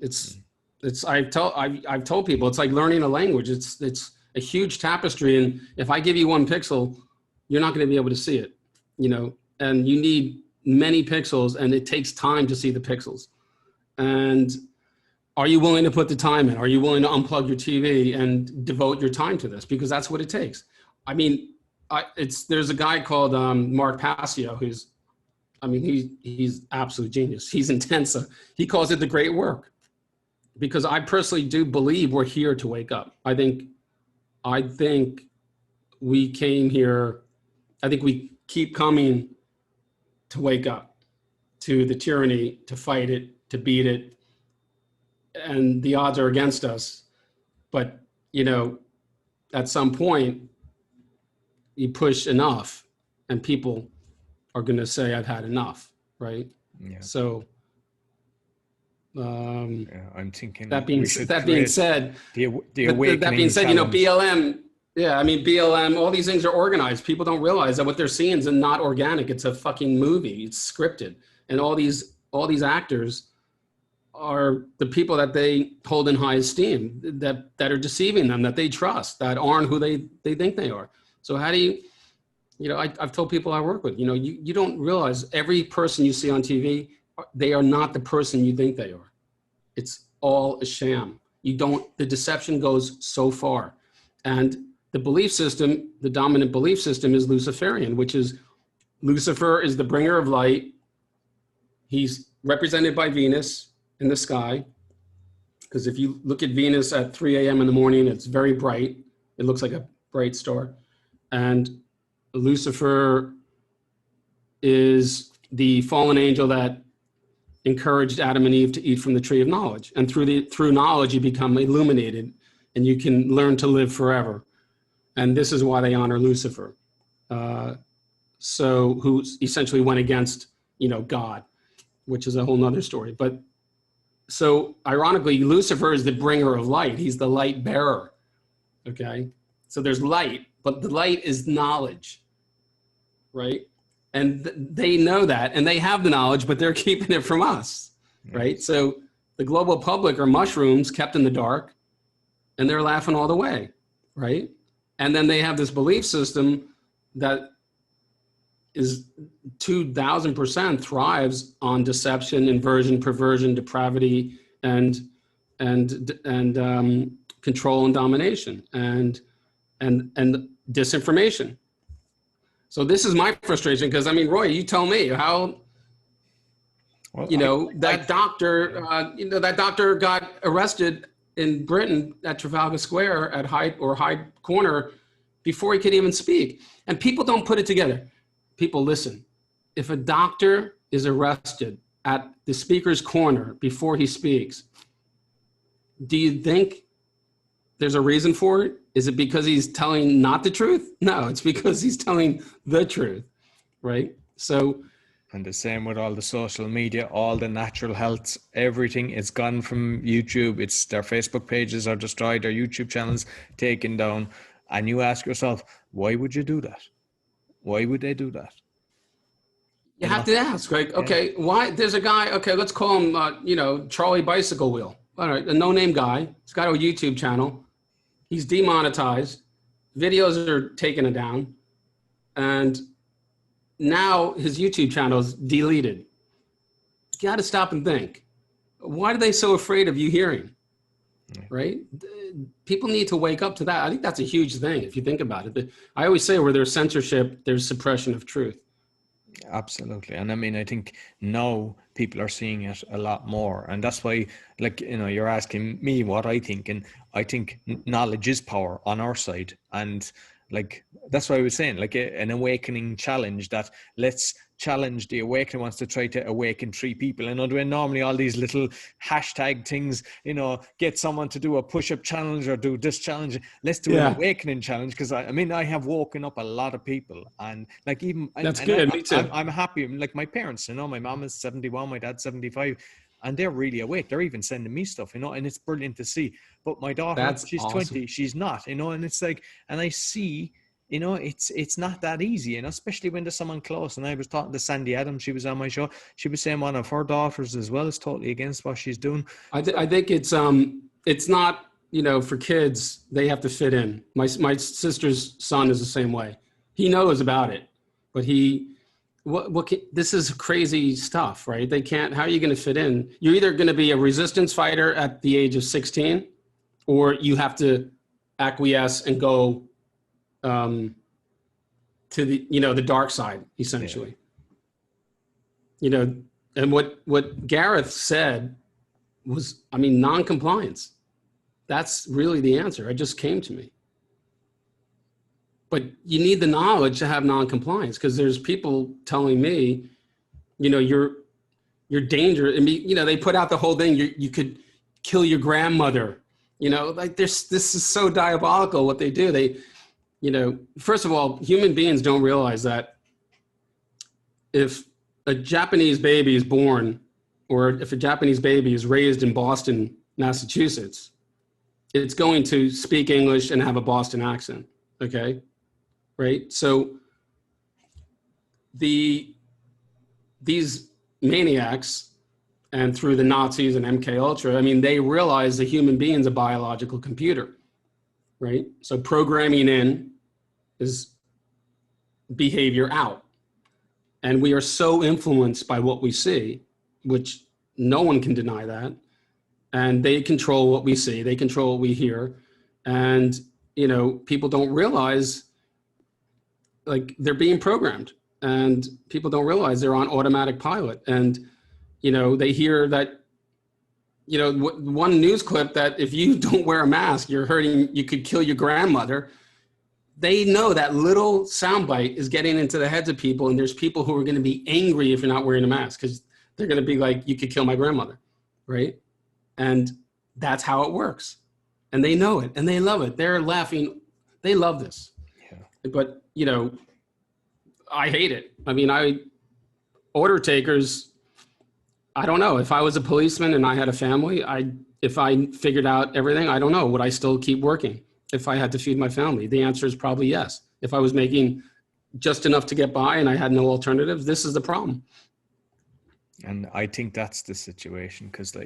I've told people it's like learning a language. It's a huge tapestry, and if I give you one pixel, you're not going to be able to see it, you know, and you need many pixels, and it takes time to see the pixels. And are you willing to put the time in? Are you willing to unplug your TV and devote your time to this? Because that's what it takes. I mean, there's a guy called Mark Passio, he's absolute genius. He's intense. He calls it the great work, because I personally do believe we're here to wake up. I think we came here. I think we keep coming to wake up to the tyranny, to fight it, to beat it. And the odds are against us. But, you know, at some point, you push enough and people are going to say, I've had enough, right?
Yeah.
So,
I'm thinking
that being said,
the awakening.
That being said,
challenge.
You know, BLM, yeah, I mean, BLM, all these things are organized. People don't realize that what they're seeing is not organic. It's a fucking movie. It's scripted. And all these actors are the people that they hold in high esteem, that are deceiving them, that they trust, that aren't who they think they are. So how do you know, I've told people I work with, you know, you don't realize every person you see on TV, they are not the person you think they are. It's all a sham. The deception goes so far. And the belief system, the dominant belief system is Luciferian, which is Lucifer is the bringer of light. He's represented by Venus in the sky, because if you look at Venus at 3 a.m. in the morning, it's very bright. It looks like a bright star. And Lucifer is the fallen angel that encouraged Adam and Eve to eat from the tree of knowledge. And through knowledge, you become illuminated and you can learn to live forever. And this is why they honor Lucifer. Who essentially went against, you know, God, which is a whole nother story. But so ironically, Lucifer is the bringer of light. He's the light bearer. Okay. So there's light, but the light is knowledge, right? And they know that, and they have the knowledge, but they're keeping it from us, right? So the global public are mushrooms kept in the dark, and they're laughing all the way, right? And then they have this belief system that is 2000% thrives on deception, inversion, perversion, depravity, and control and domination, and disinformation. So this is my frustration, because I mean, Roy, you tell me how. Well, that doctor got arrested in Britain at Trafalgar Square at Hyde Corner before he could even speak. And people don't put it together. People, listen. If a doctor is arrested at the speaker's corner before he speaks, do you think there's a reason for it? Is it because he's telling not the truth? No, it's because he's telling the truth, right? So.
And the same with all the social media, all the natural health, everything is gone from YouTube. It's their Facebook pages are destroyed, their YouTube channels taken down. And you ask yourself, why would you do that? Why would they do that?
You have to ask, right? Okay, why? There's a guy, okay, let's call him, Charlie Bicycle Wheel. All right, a no-name guy. He's got a YouTube channel. He's demonetized. Videos are taken down. And now his YouTube channel is deleted. You got to stop and think. Why are they so afraid of you hearing? Right? People need to wake up to that. I think that's a huge thing if you think about it. I always say where there's censorship, there's suppression of truth.
Absolutely. And I mean, I think now people are seeing it a lot more. And that's why, like, you're asking me what I think. And I think knowledge is power on our side. And like, that's why I was saying, like, an awakening challenge, that let's challenge the awakening wants to try to awaken 3 people. I know doing normally all these little hashtag things, get someone to do a push-up challenge or do this challenge. Let's do an awakening challenge, because I mean, I have woken up a lot of people, and like
that's good. Me too.
I'm happy. Like my parents, my mom is 71, my dad's 75, and they're really awake. They're even sending me stuff, and it's brilliant to see. But my daughter, she's awesome. 20, she's not, and it's like, and I see, it's not that easy, especially when there's someone close. And I was talking to Sandy Adams, she was on my show. She was saying one of her daughters as well is totally against what she's doing.
I think it's not, for kids, they have to fit in. My sister's son is the same way. He knows about it, but this is crazy stuff, right? They can't, how are you going to fit in? You're either going to be a resistance fighter at the age of 16, or you have to acquiesce and go to the dark side, essentially. Yeah. And what Gareth said was, non-compliance. That's really the answer. It just came to me. But you need the knowledge to have non-compliance, because there's people telling me, you're dangerous. I mean, they put out the whole thing. You could kill your grandmother. Like this is so diabolical what they do. They, first of all, human beings don't realize that if a Japanese baby is born, or if a Japanese baby is raised in Boston, Massachusetts, it's going to speak English and have a Boston accent. Okay. Right. So these maniacs, and through the Nazis and MK Ultra, they realize the human being's a biological computer, right? So programming in is behavior out. And we are so influenced by what we see, which no one can deny that. And they control what we see, they control what we hear. And, people don't realize, like, they're being programmed, and people don't realize they're on automatic pilot. And, they hear that, one news clip that if you don't wear a mask, you could kill your grandmother. They know that little soundbite is getting into the heads of people. And there's people who are going to be angry if you're not wearing a mask, because they're going to be like, you could kill my grandmother. Right. And that's how it works. And they know it and they love it. They're laughing. They love this. Yeah. But, I hate it. Order takers, I don't know. If I was a policeman and I had a family, if I figured out everything, I don't know. Would I still keep working if I had to feed my family? The answer is probably yes. If I was making just enough to get by and I had no alternatives, this is the problem.
And I think that's the situation, because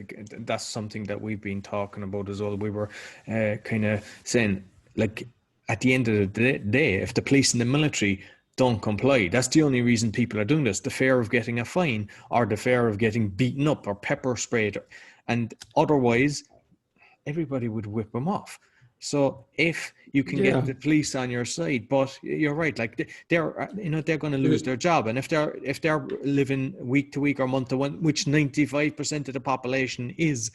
that's something that we've been talking about as well. We were kind of saying, like, at the end of the day, if the police and the military don't comply, that's the only reason people are doing this. The fear of getting a fine, or the fear of getting beaten up or pepper sprayed. And otherwise, everybody would whip them off. So if you can get the police on your side, but you're right, like they're going to lose their job. And if they're living week to week or month to month, which 95% of the population is,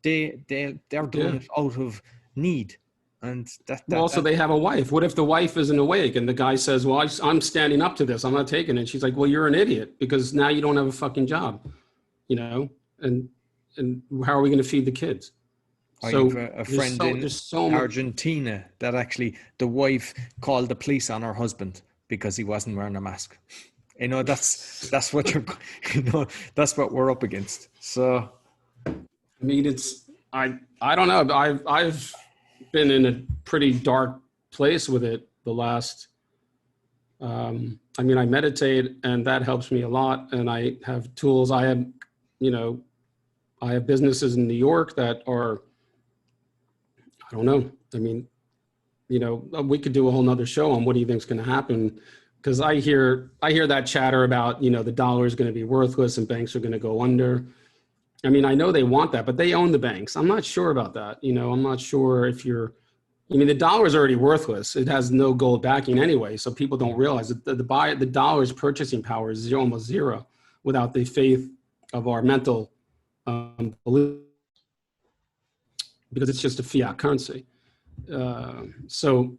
they're doing it out of need. And
they have a wife. What if the wife isn't awake and the guy says, well, I'm standing up to this, I'm not taking it. She's like, well, you're an idiot, because now you don't have a fucking job, and how are we going to feed the kids?
I have a friend in Argentina that actually the wife called the police on her husband because he wasn't wearing a mask. That's what that's what we're up against. So,
I don't know. I've been in a pretty dark place with it the last, I meditate, and that helps me a lot. And I have tools. I have businesses in New York that are, I don't know. We could do a whole nother show on what do you think is going to happen? Because I hear that chatter about, the dollar is going to be worthless and banks are going to go under. I know they want that, but they own the banks. I'm not sure about that. I'm not sure if you're, I mean, the dollar is already worthless. It has no gold backing anyway. So people don't realize that the dollar's purchasing power is almost zero without the faith of our mental belief, because it's just a fiat currency. So,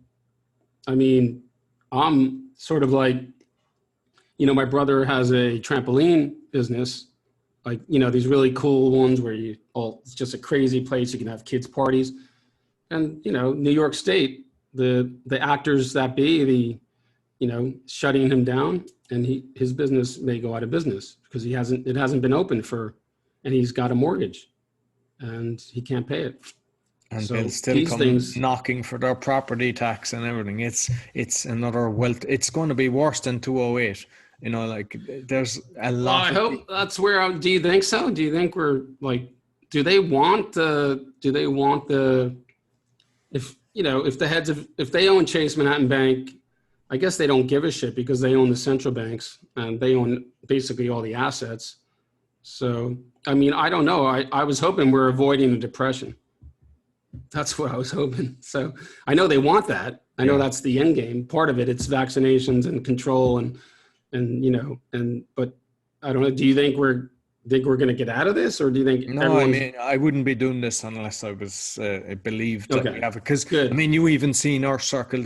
I mean, I'm sort of like, you know, my brother has a trampoline business, like, you know, these really cool ones where it's just a crazy place. You can have kids' parties. And, you know, New York State, the actors that be, you know, shutting him down, and his business may go out of business because it hasn't been open and he's got a mortgage and he can't pay it.
And
so
they'll still come knocking for their property tax and everything. It's another wealth. It's going to be worse than 208. You know, like there's a lot.
Well, I hope that's where. Do you think so? Do you think we're like? Do they want the? If they own Chase Manhattan Bank, I guess they don't give a shit because they own the central banks and they own basically all the assets. So, I mean, I don't know. I was hoping we're avoiding the depression. That's what I was hoping. So I know they want that. I know that's the end game. Part of it, it's vaccinations and control but I don't know. Do you think we're going to get out of this, or do you think?
No, I mean, I wouldn't be doing this unless I was believed that we have it. Because I mean, you even see in our circle,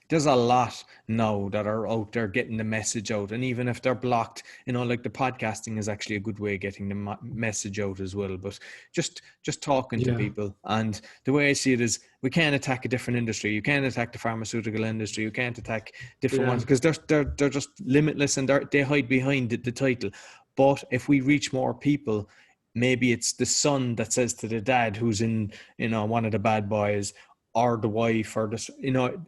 there's a lot now that are out there getting the message out, and even if they're blocked, you know, like the podcasting is actually a good way of getting the message out as well. But just talking to people, and the way I see it is, we can't attack a different industry. You can't attack the pharmaceutical industry. You can't attack different ones because they're just limitless, and they hide behind the title. But if we reach more people, maybe it's the son that says to the dad who's in, you know, one of the bad boys, or the wife, or the, you know,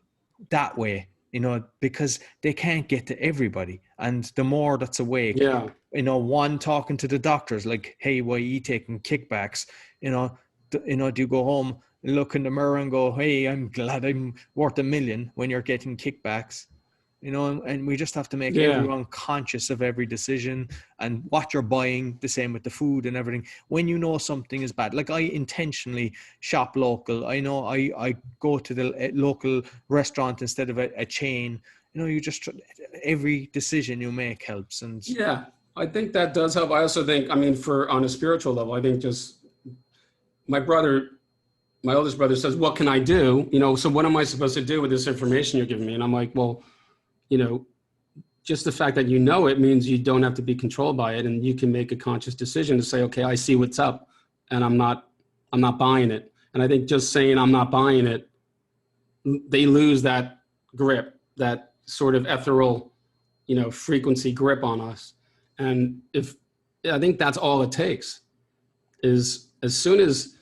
that way, you know, because they can't get to everybody. And the more that's awake, you know, one talking to the doctors like, hey, why are you taking kickbacks? You know, do you go home and look in the mirror and go, hey, I'm glad I'm worth $1 million when you're getting kickbacks? You know, and we just have to make everyone conscious of every decision and what you're buying. The same with the food and everything. When you know something is bad, like I intentionally shop local. I know I go to the local restaurant instead of a chain. You know, you just, every decision you make helps. And
I think that does help. I also think, I mean, on a spiritual level, I think just my oldest brother says, what can I do? You know, so what am I supposed to do with this information you're giving me? And I'm like, well, you know, just the fact that you know it means you don't have to be controlled by it, and you can make a conscious decision to say, okay, I see what's up, and I'm not buying it. And I think just saying I'm not buying it, they lose that grip, that sort of ethereal, you know, frequency grip on us. And I think that's all it takes is as soon as,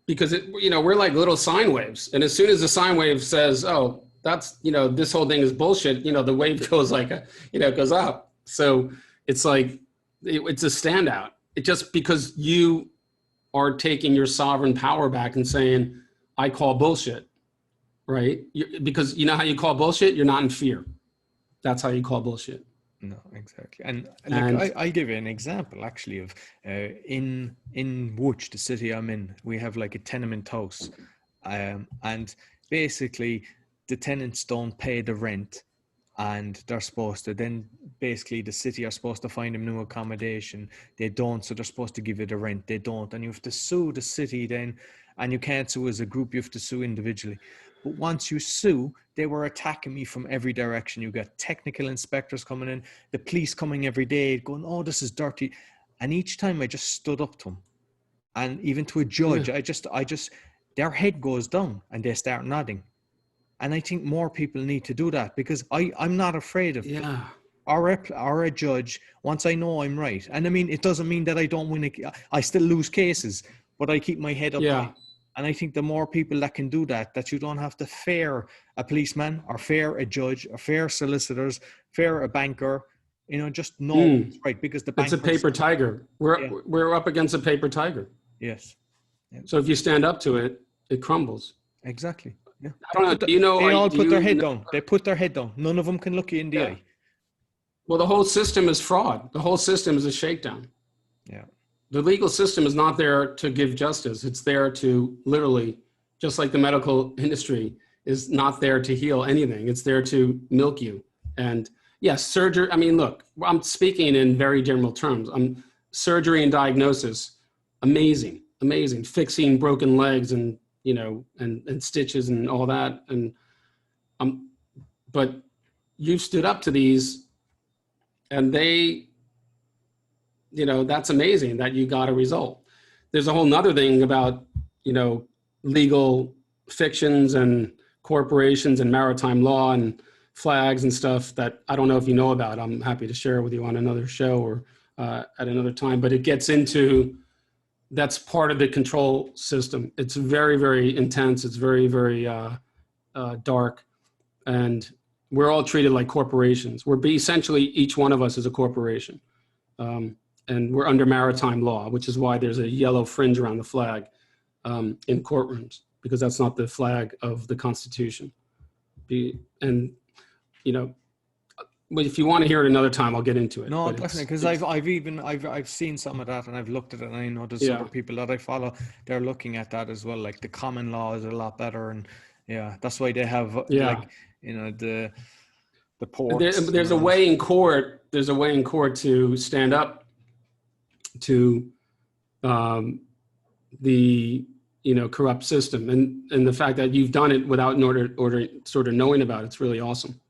because you know, we're like little sine waves, and as soon as the sine wave says, oh, that's, you know, this whole thing is bullshit, you know, the wave goes like, it goes up. So it's like, it's a standout. It just because you are taking your sovereign power back and saying, I call bullshit, right? Because you know how you call bullshit? You're not in fear. That's how you call bullshit.
No, exactly. And I'll give you an example actually of in Wuch, the city I'm in, we have like a tenement house. And basically, the tenants don't pay the rent, and they're supposed to, then basically the city are supposed to find them new accommodation. They don't, so they're supposed to give you the rent. They don't, and you have to sue the city then, and you can't sue as a group, you have to sue individually. But once you sue, they were attacking me from every direction. You got technical inspectors coming in, the police coming every day going, oh, this is dirty. And each time I just stood up to them, and even to a judge, I just their head goes down and they start nodding. And I think more people need to do that, because I'm not afraid of or a judge once I know I'm right. And I mean, it doesn't mean that I don't win. I still lose cases, but I keep my head up high. And I think the more people that can do that you don't have to fear a policeman or fear a judge or fear solicitors, fear a banker, you know, just know it's right, because
it's a paper tiger. We're up against a paper tiger.
Yes.
So if you stand up to it, it crumbles.
Exactly. Yeah.
I don't know.
They all put their head down. They put their head down. None of them can look you in the eye.
Well, the whole system is fraud. The whole system is a shakedown.
Yeah.
The legal system is not there to give justice. It's there to literally, just like the medical industry, is not there to heal anything. It's there to milk you. And yes, surgery, I mean, look, I'm speaking in very general terms. Surgery and diagnosis, amazing, amazing. Fixing broken legs and, you know, and stitches and all that. And but you've stood up to these, and they, you know, that's amazing that you got a result. There's a whole nother thing about, you know, legal fictions and corporations and maritime law and flags and stuff that I don't know if you know about. I'm happy to share with you on another show or at another time, but it gets into, that's part of the control system. It's very, very intense. It's very, very dark. And we're all treated like corporations. We're essentially, each one of us is a corporation. And we're under maritime law, which is why there's a yellow fringe around the flag in courtrooms, because that's not the flag of the Constitution. And, you know, but if you want to hear it another time, I'll get into it.
No, definitely, because I've seen some of that, and I've looked at it, and I know there's other people that I follow, they're looking at that as well. Like the common law is a lot better, and that's why they have like, you know, the ports.
There's a way in court. There's a way in court to stand up to the, you know, corrupt system, and the fact that you've done it without sort of knowing about it's really awesome.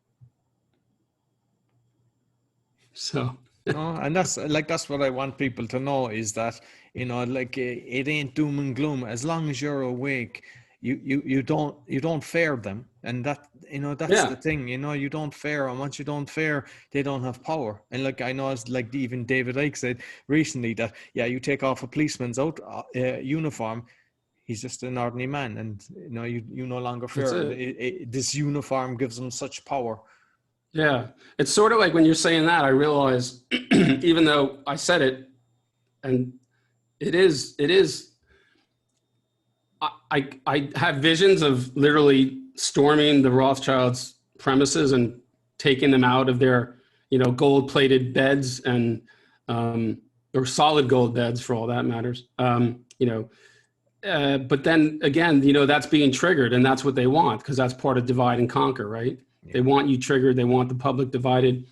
So
and that's what I want people to know, is that, you know, like it ain't doom and gloom. As long as you're awake, you don't fear them, and that, you know, that's the thing, you know, you don't fear, and once you don't fear, they don't have power. And like, I know, it's like even David Icke said recently that you take off a policeman's uniform, he's just an ordinary man, and you know, you no longer fear. This uniform gives them such power.
Yeah, it's sort of like when you're saying that, I realize, even though I said it, and it is. I have visions of literally storming the Rothschilds' premises and taking them out of their, you know, gold-plated beds and or solid gold beds, for all that matters. You know, but then again, you know, that's being triggered, and that's what they want, because that's part of divide and conquer, right? Yeah. They want you triggered. They want the public divided,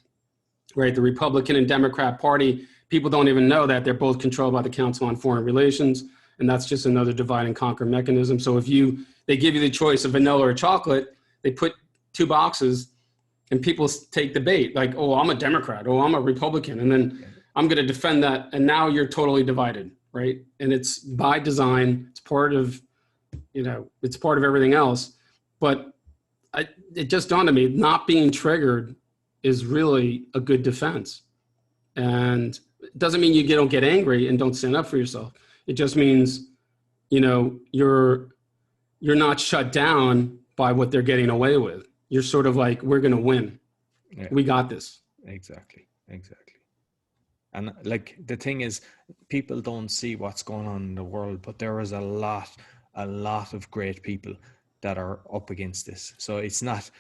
right? The Republican and Democrat Party, people don't even know that they're both controlled by the Council on Foreign Relations. And that's just another divide and conquer mechanism. So if they give you the choice of vanilla or chocolate, they put two boxes, and people take the bait. Like, oh, I'm a Democrat. Oh, I'm a Republican. And then I'm going to defend that. And now you're totally divided, right? And it's by design. It's part of, you know, it's part of everything else. But it just dawned on me, not being triggered is really a good defense. And it doesn't mean you don't get angry and don't stand up for yourself. It just means, you know, you're not shut down by what they're getting away with. You're sort of like, we're going to win. Yeah. We got this.
Exactly. And like, the thing is, people don't see what's going on in the world, but there is a lot of great people that are up against this. So it's not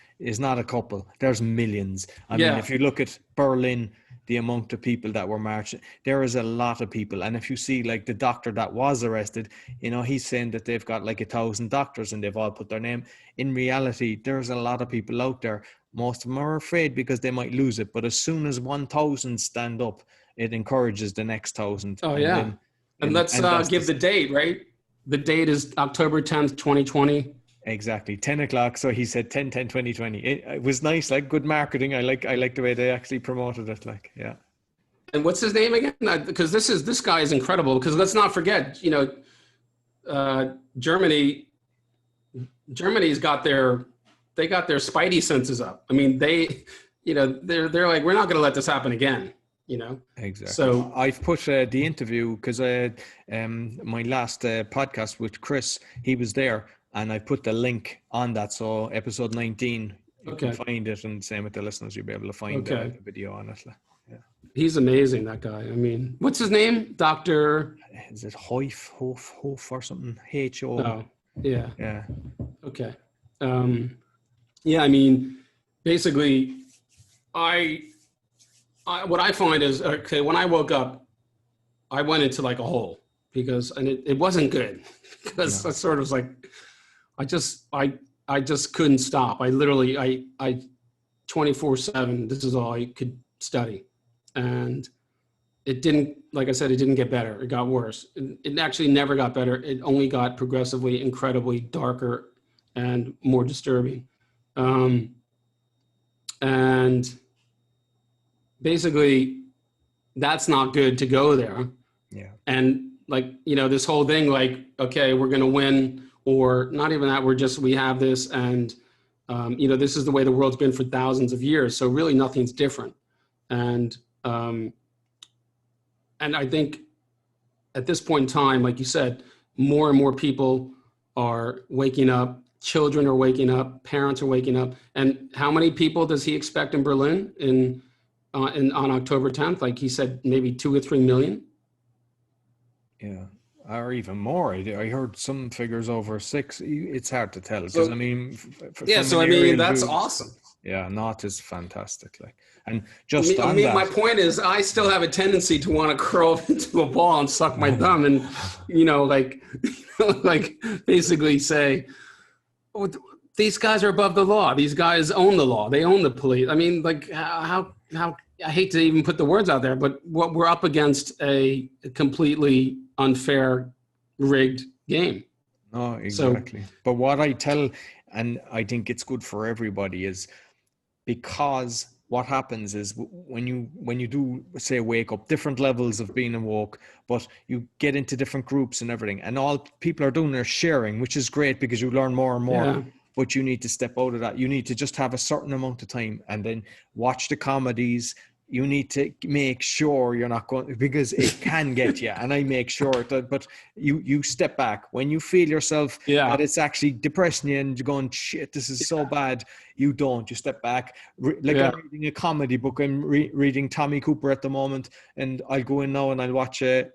a couple, there's millions. I mean, if you look at Berlin, the amount of people that were marching, there is a lot of people. And if you see, like, the doctor that was arrested, you know, he's saying that they've got like 1,000 doctors and they've all put their name. In reality, there's a lot of people out there. Most of them are afraid because they might lose it. But as soon as 1,000 stand up, it encourages the next 1,000.
Oh, yeah. And let's give the date, right? The date is October 10th, 2020.
Exactly, 10 o'clock. So he said 10/10/2020. It was nice, like, good marketing. I like the way they actually promoted it. Like, yeah.
And what's his name again? Because this guy is incredible. Because let's not forget, you know, Germany's got their spidey senses up. I mean, they, you know, they're like, we're not going to let this happen again. You know. Exactly. So
I've put the interview, because my last podcast with Chris, he was there. And I put the link on that. So episode 19, you can find it, and same with the listeners, you'll be able to find the video on it. Yeah.
He's amazing, that guy. I mean, what's his name? Dr.
Is it Hof or something? H-O.
Oh, yeah. Yeah. Okay. Yeah, I mean, basically, what I find is, okay, when I woke up, I went into like a hole, and it wasn't good, because I sort of was like, I just couldn't stop. I literally, I 24/7, this is all I could study. And it didn't, like I said, it didn't get better. It got worse. It actually never got better. It only got progressively, incredibly darker and more disturbing. And basically, that's not good to go there.
Yeah.
And like, you know, this whole thing, like, okay, we're going to win, or not even that, we have this, and, you know, this is the way the world's been for thousands of years. So really nothing's different. And I think at this point in time, like you said, more and more people are waking up. Children are waking up. Parents are waking up. And how many people does he expect in Berlin on October 10th? Like he said, maybe 2 or 3 million.
Yeah, or even more. I heard some figures over 6. It's hard to tell because I mean,
so I mean, that's awesome.
Yeah, not is fantastic. Like, and just
my point is, I still have a tendency to want to curl up into a ball and suck my thumb, and you know, like basically say, oh, these guys are above the law. These guys own the law. They own the police. I mean, like how I hate to even put the words out there, but what we're up against a completely unfair, rigged game.
No, exactly. So, but what I tell, and I think it's good for everybody, is because what happens is when you do, say, wake up, different levels of being awoke, but you get into different groups and everything, and all people are doing is sharing, which is great because you learn more and more. Yeah. But you need to step out of that. You need to just have a certain amount of time and then watch the comedies. You need to make sure you're not going, because it can get you. And I make sure that, but you step back when you feel yourself that it's actually depressing you and you're going, shit, this is so bad. You don't, you step back. I'm reading a comedy book. I'm reading Tommy Cooper at the moment, and I'll go in now and I'll watch a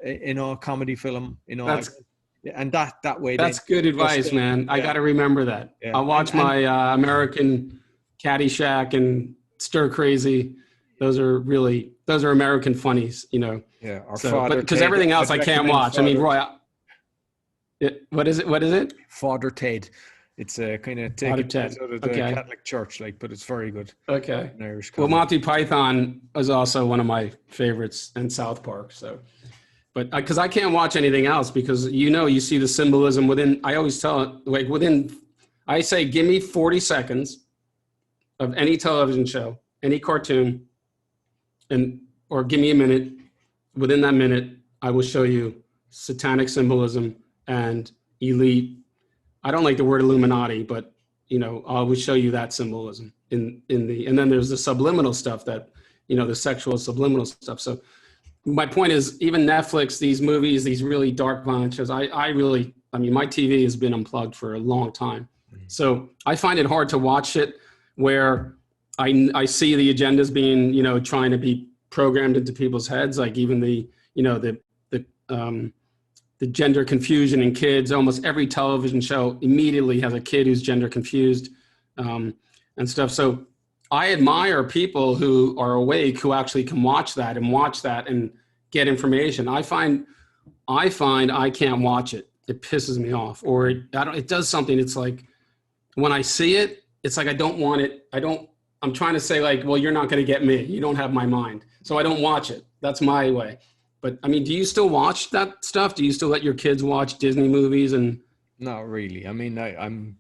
comedy film, and that way.
That's good advice, man. I got to remember that. Yeah. I'll watch my American Caddyshack and Stir Crazy. Those are American funnies, you know.
Yeah.
Because everything else I can't watch. I mean, Roy. What is it?
Father Ted. It's a kind of take it out of the Catholic Church, like, but it's very good.
Okay. Well, Monty Python is also one of my favorites, and South Park. So, but because I can't watch anything else, because you see the symbolism within. I always tell it, like, I say, give me 40 seconds of any television show, any cartoon. Or give me a minute. Within that minute, I will show you satanic symbolism and elite. I don't like the word Illuminati, but I will show you that symbolism and then there's the subliminal stuff that, the sexual subliminal stuff. So my point is, even Netflix, these movies, these really dark violent shows, my TV has been unplugged for a long time. So I find it hard to watch it where I see the agendas being, trying to be programmed into people's heads, like even the gender confusion in kids. Almost every television show immediately has a kid who's gender confused and stuff. So I admire people who are awake, who actually can watch that and get information. I find I can't watch it. It pisses me off, or it does something. It's like when I see it, it's like I don't want it. I'm trying to say, like, well, you're not going to get me. You don't have my mind. So I don't watch it. That's my way. But I mean, do you still watch that stuff? Do you still let your kids watch Disney movies? And
not really. I mean, I'm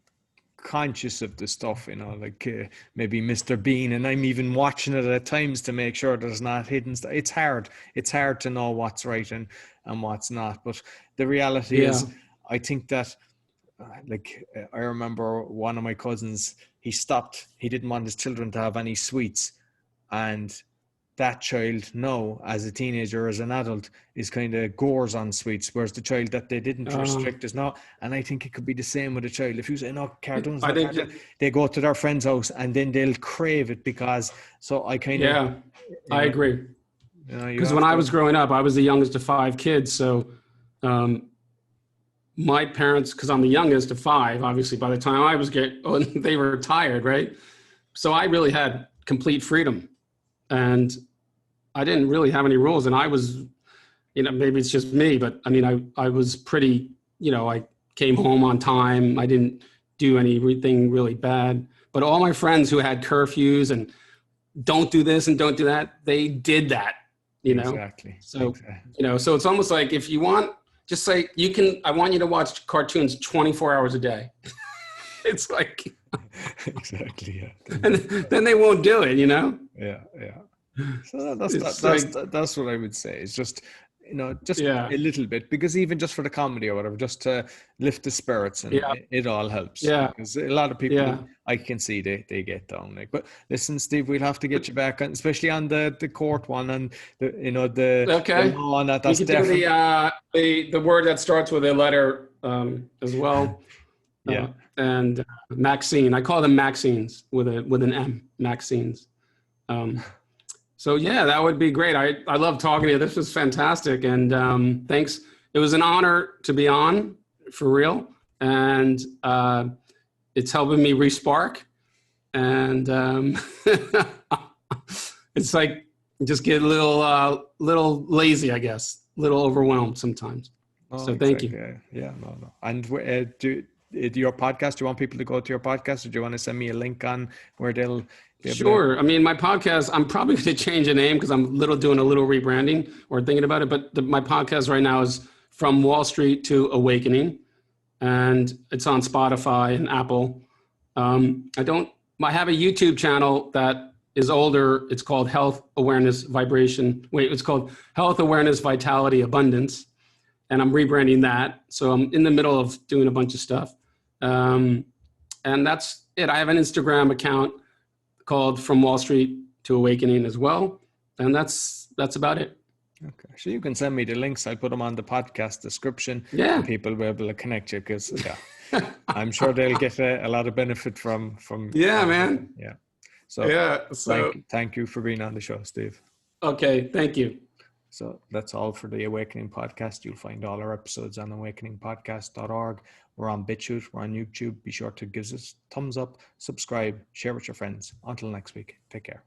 conscious of the stuff, like maybe Mr. Bean, and I'm even watching it at times to make sure there's not hidden stuff. It's hard to know what's right and what's not. But the reality is, I think that, I remember one of my cousins, he didn't want his children to have any sweets, and that child now, as a teenager, as an adult, is kind of gores on sweets, whereas the child that they didn't restrict is not. And I think it could be the same with a child. If you say, no, cartoons, they go to their friend's house and then they'll crave it because, so I kind of...
I agree. Because when I was growing up, I was the youngest of 5 kids. So my parents, because I'm the youngest of 5, obviously by the time I was they were retired, right? So I really had complete freedom. And I didn't really have any rules, and I was, maybe it's just me, but I mean, I was pretty, I came home on time. I didn't do anything really bad. But all my friends who had curfews and don't do this and don't do that, they did that, you know?
Exactly.
So, you know, so it's almost like if you want, just say I want you to watch cartoons 24 hours a day. It's like,
exactly. Yeah.
And then they won't do it, you know?
Yeah. So that's what I would say. It's just, you know, just a little bit, because even just for the comedy or whatever, just to lift the spirits, and it all helps.
Yeah.
Because a lot of people, I can see they get down. Like, but listen, Steve, we'll have to get you back on, especially on the court one, and the law on that. That's
definitely the word that starts with a letter as well.
Yeah.
And Maxine, I call them Maxines with an M, Maxines. So yeah, that would be great. I love talking to you. This was fantastic. And thanks. It was an honor to be on, for real. And it's helping me re-spark. And it's like, just get a little lazy, I guess, a little overwhelmed sometimes. So thank you.
Yeah, no. And do your podcast, do you want people to go to your podcast, or do you want to send me a link on where they'll be able
Sure. I mean, my podcast, I'm probably going to change the name because I'm doing a little rebranding or thinking about it. But my podcast right now is From Wall Street to Awakening, and it's on Spotify and Apple. I have a YouTube channel that is older. It's called Health Awareness Vibration. It's called Health Awareness Vitality Abundance. And I'm rebranding that. So I'm in the middle of doing a bunch of stuff. And that's it. I have an Instagram account called From Wall Street to Awakening as well. And that's about it.
Okay. So you can send me the links. I'll put them on the podcast description.
Yeah.
And people will be able to connect you, because I'm sure they'll get a lot of benefit from.
Yeah, man.
Yeah. So thank you for being on the show, Steve.
Okay. Thank you.
So that's all for the Awakening Podcast. You'll find all our episodes on awakeningpodcast.org. We're on BitChute. We're on YouTube. Be sure to give us a thumbs up, subscribe, share with your friends. Until next week, take care.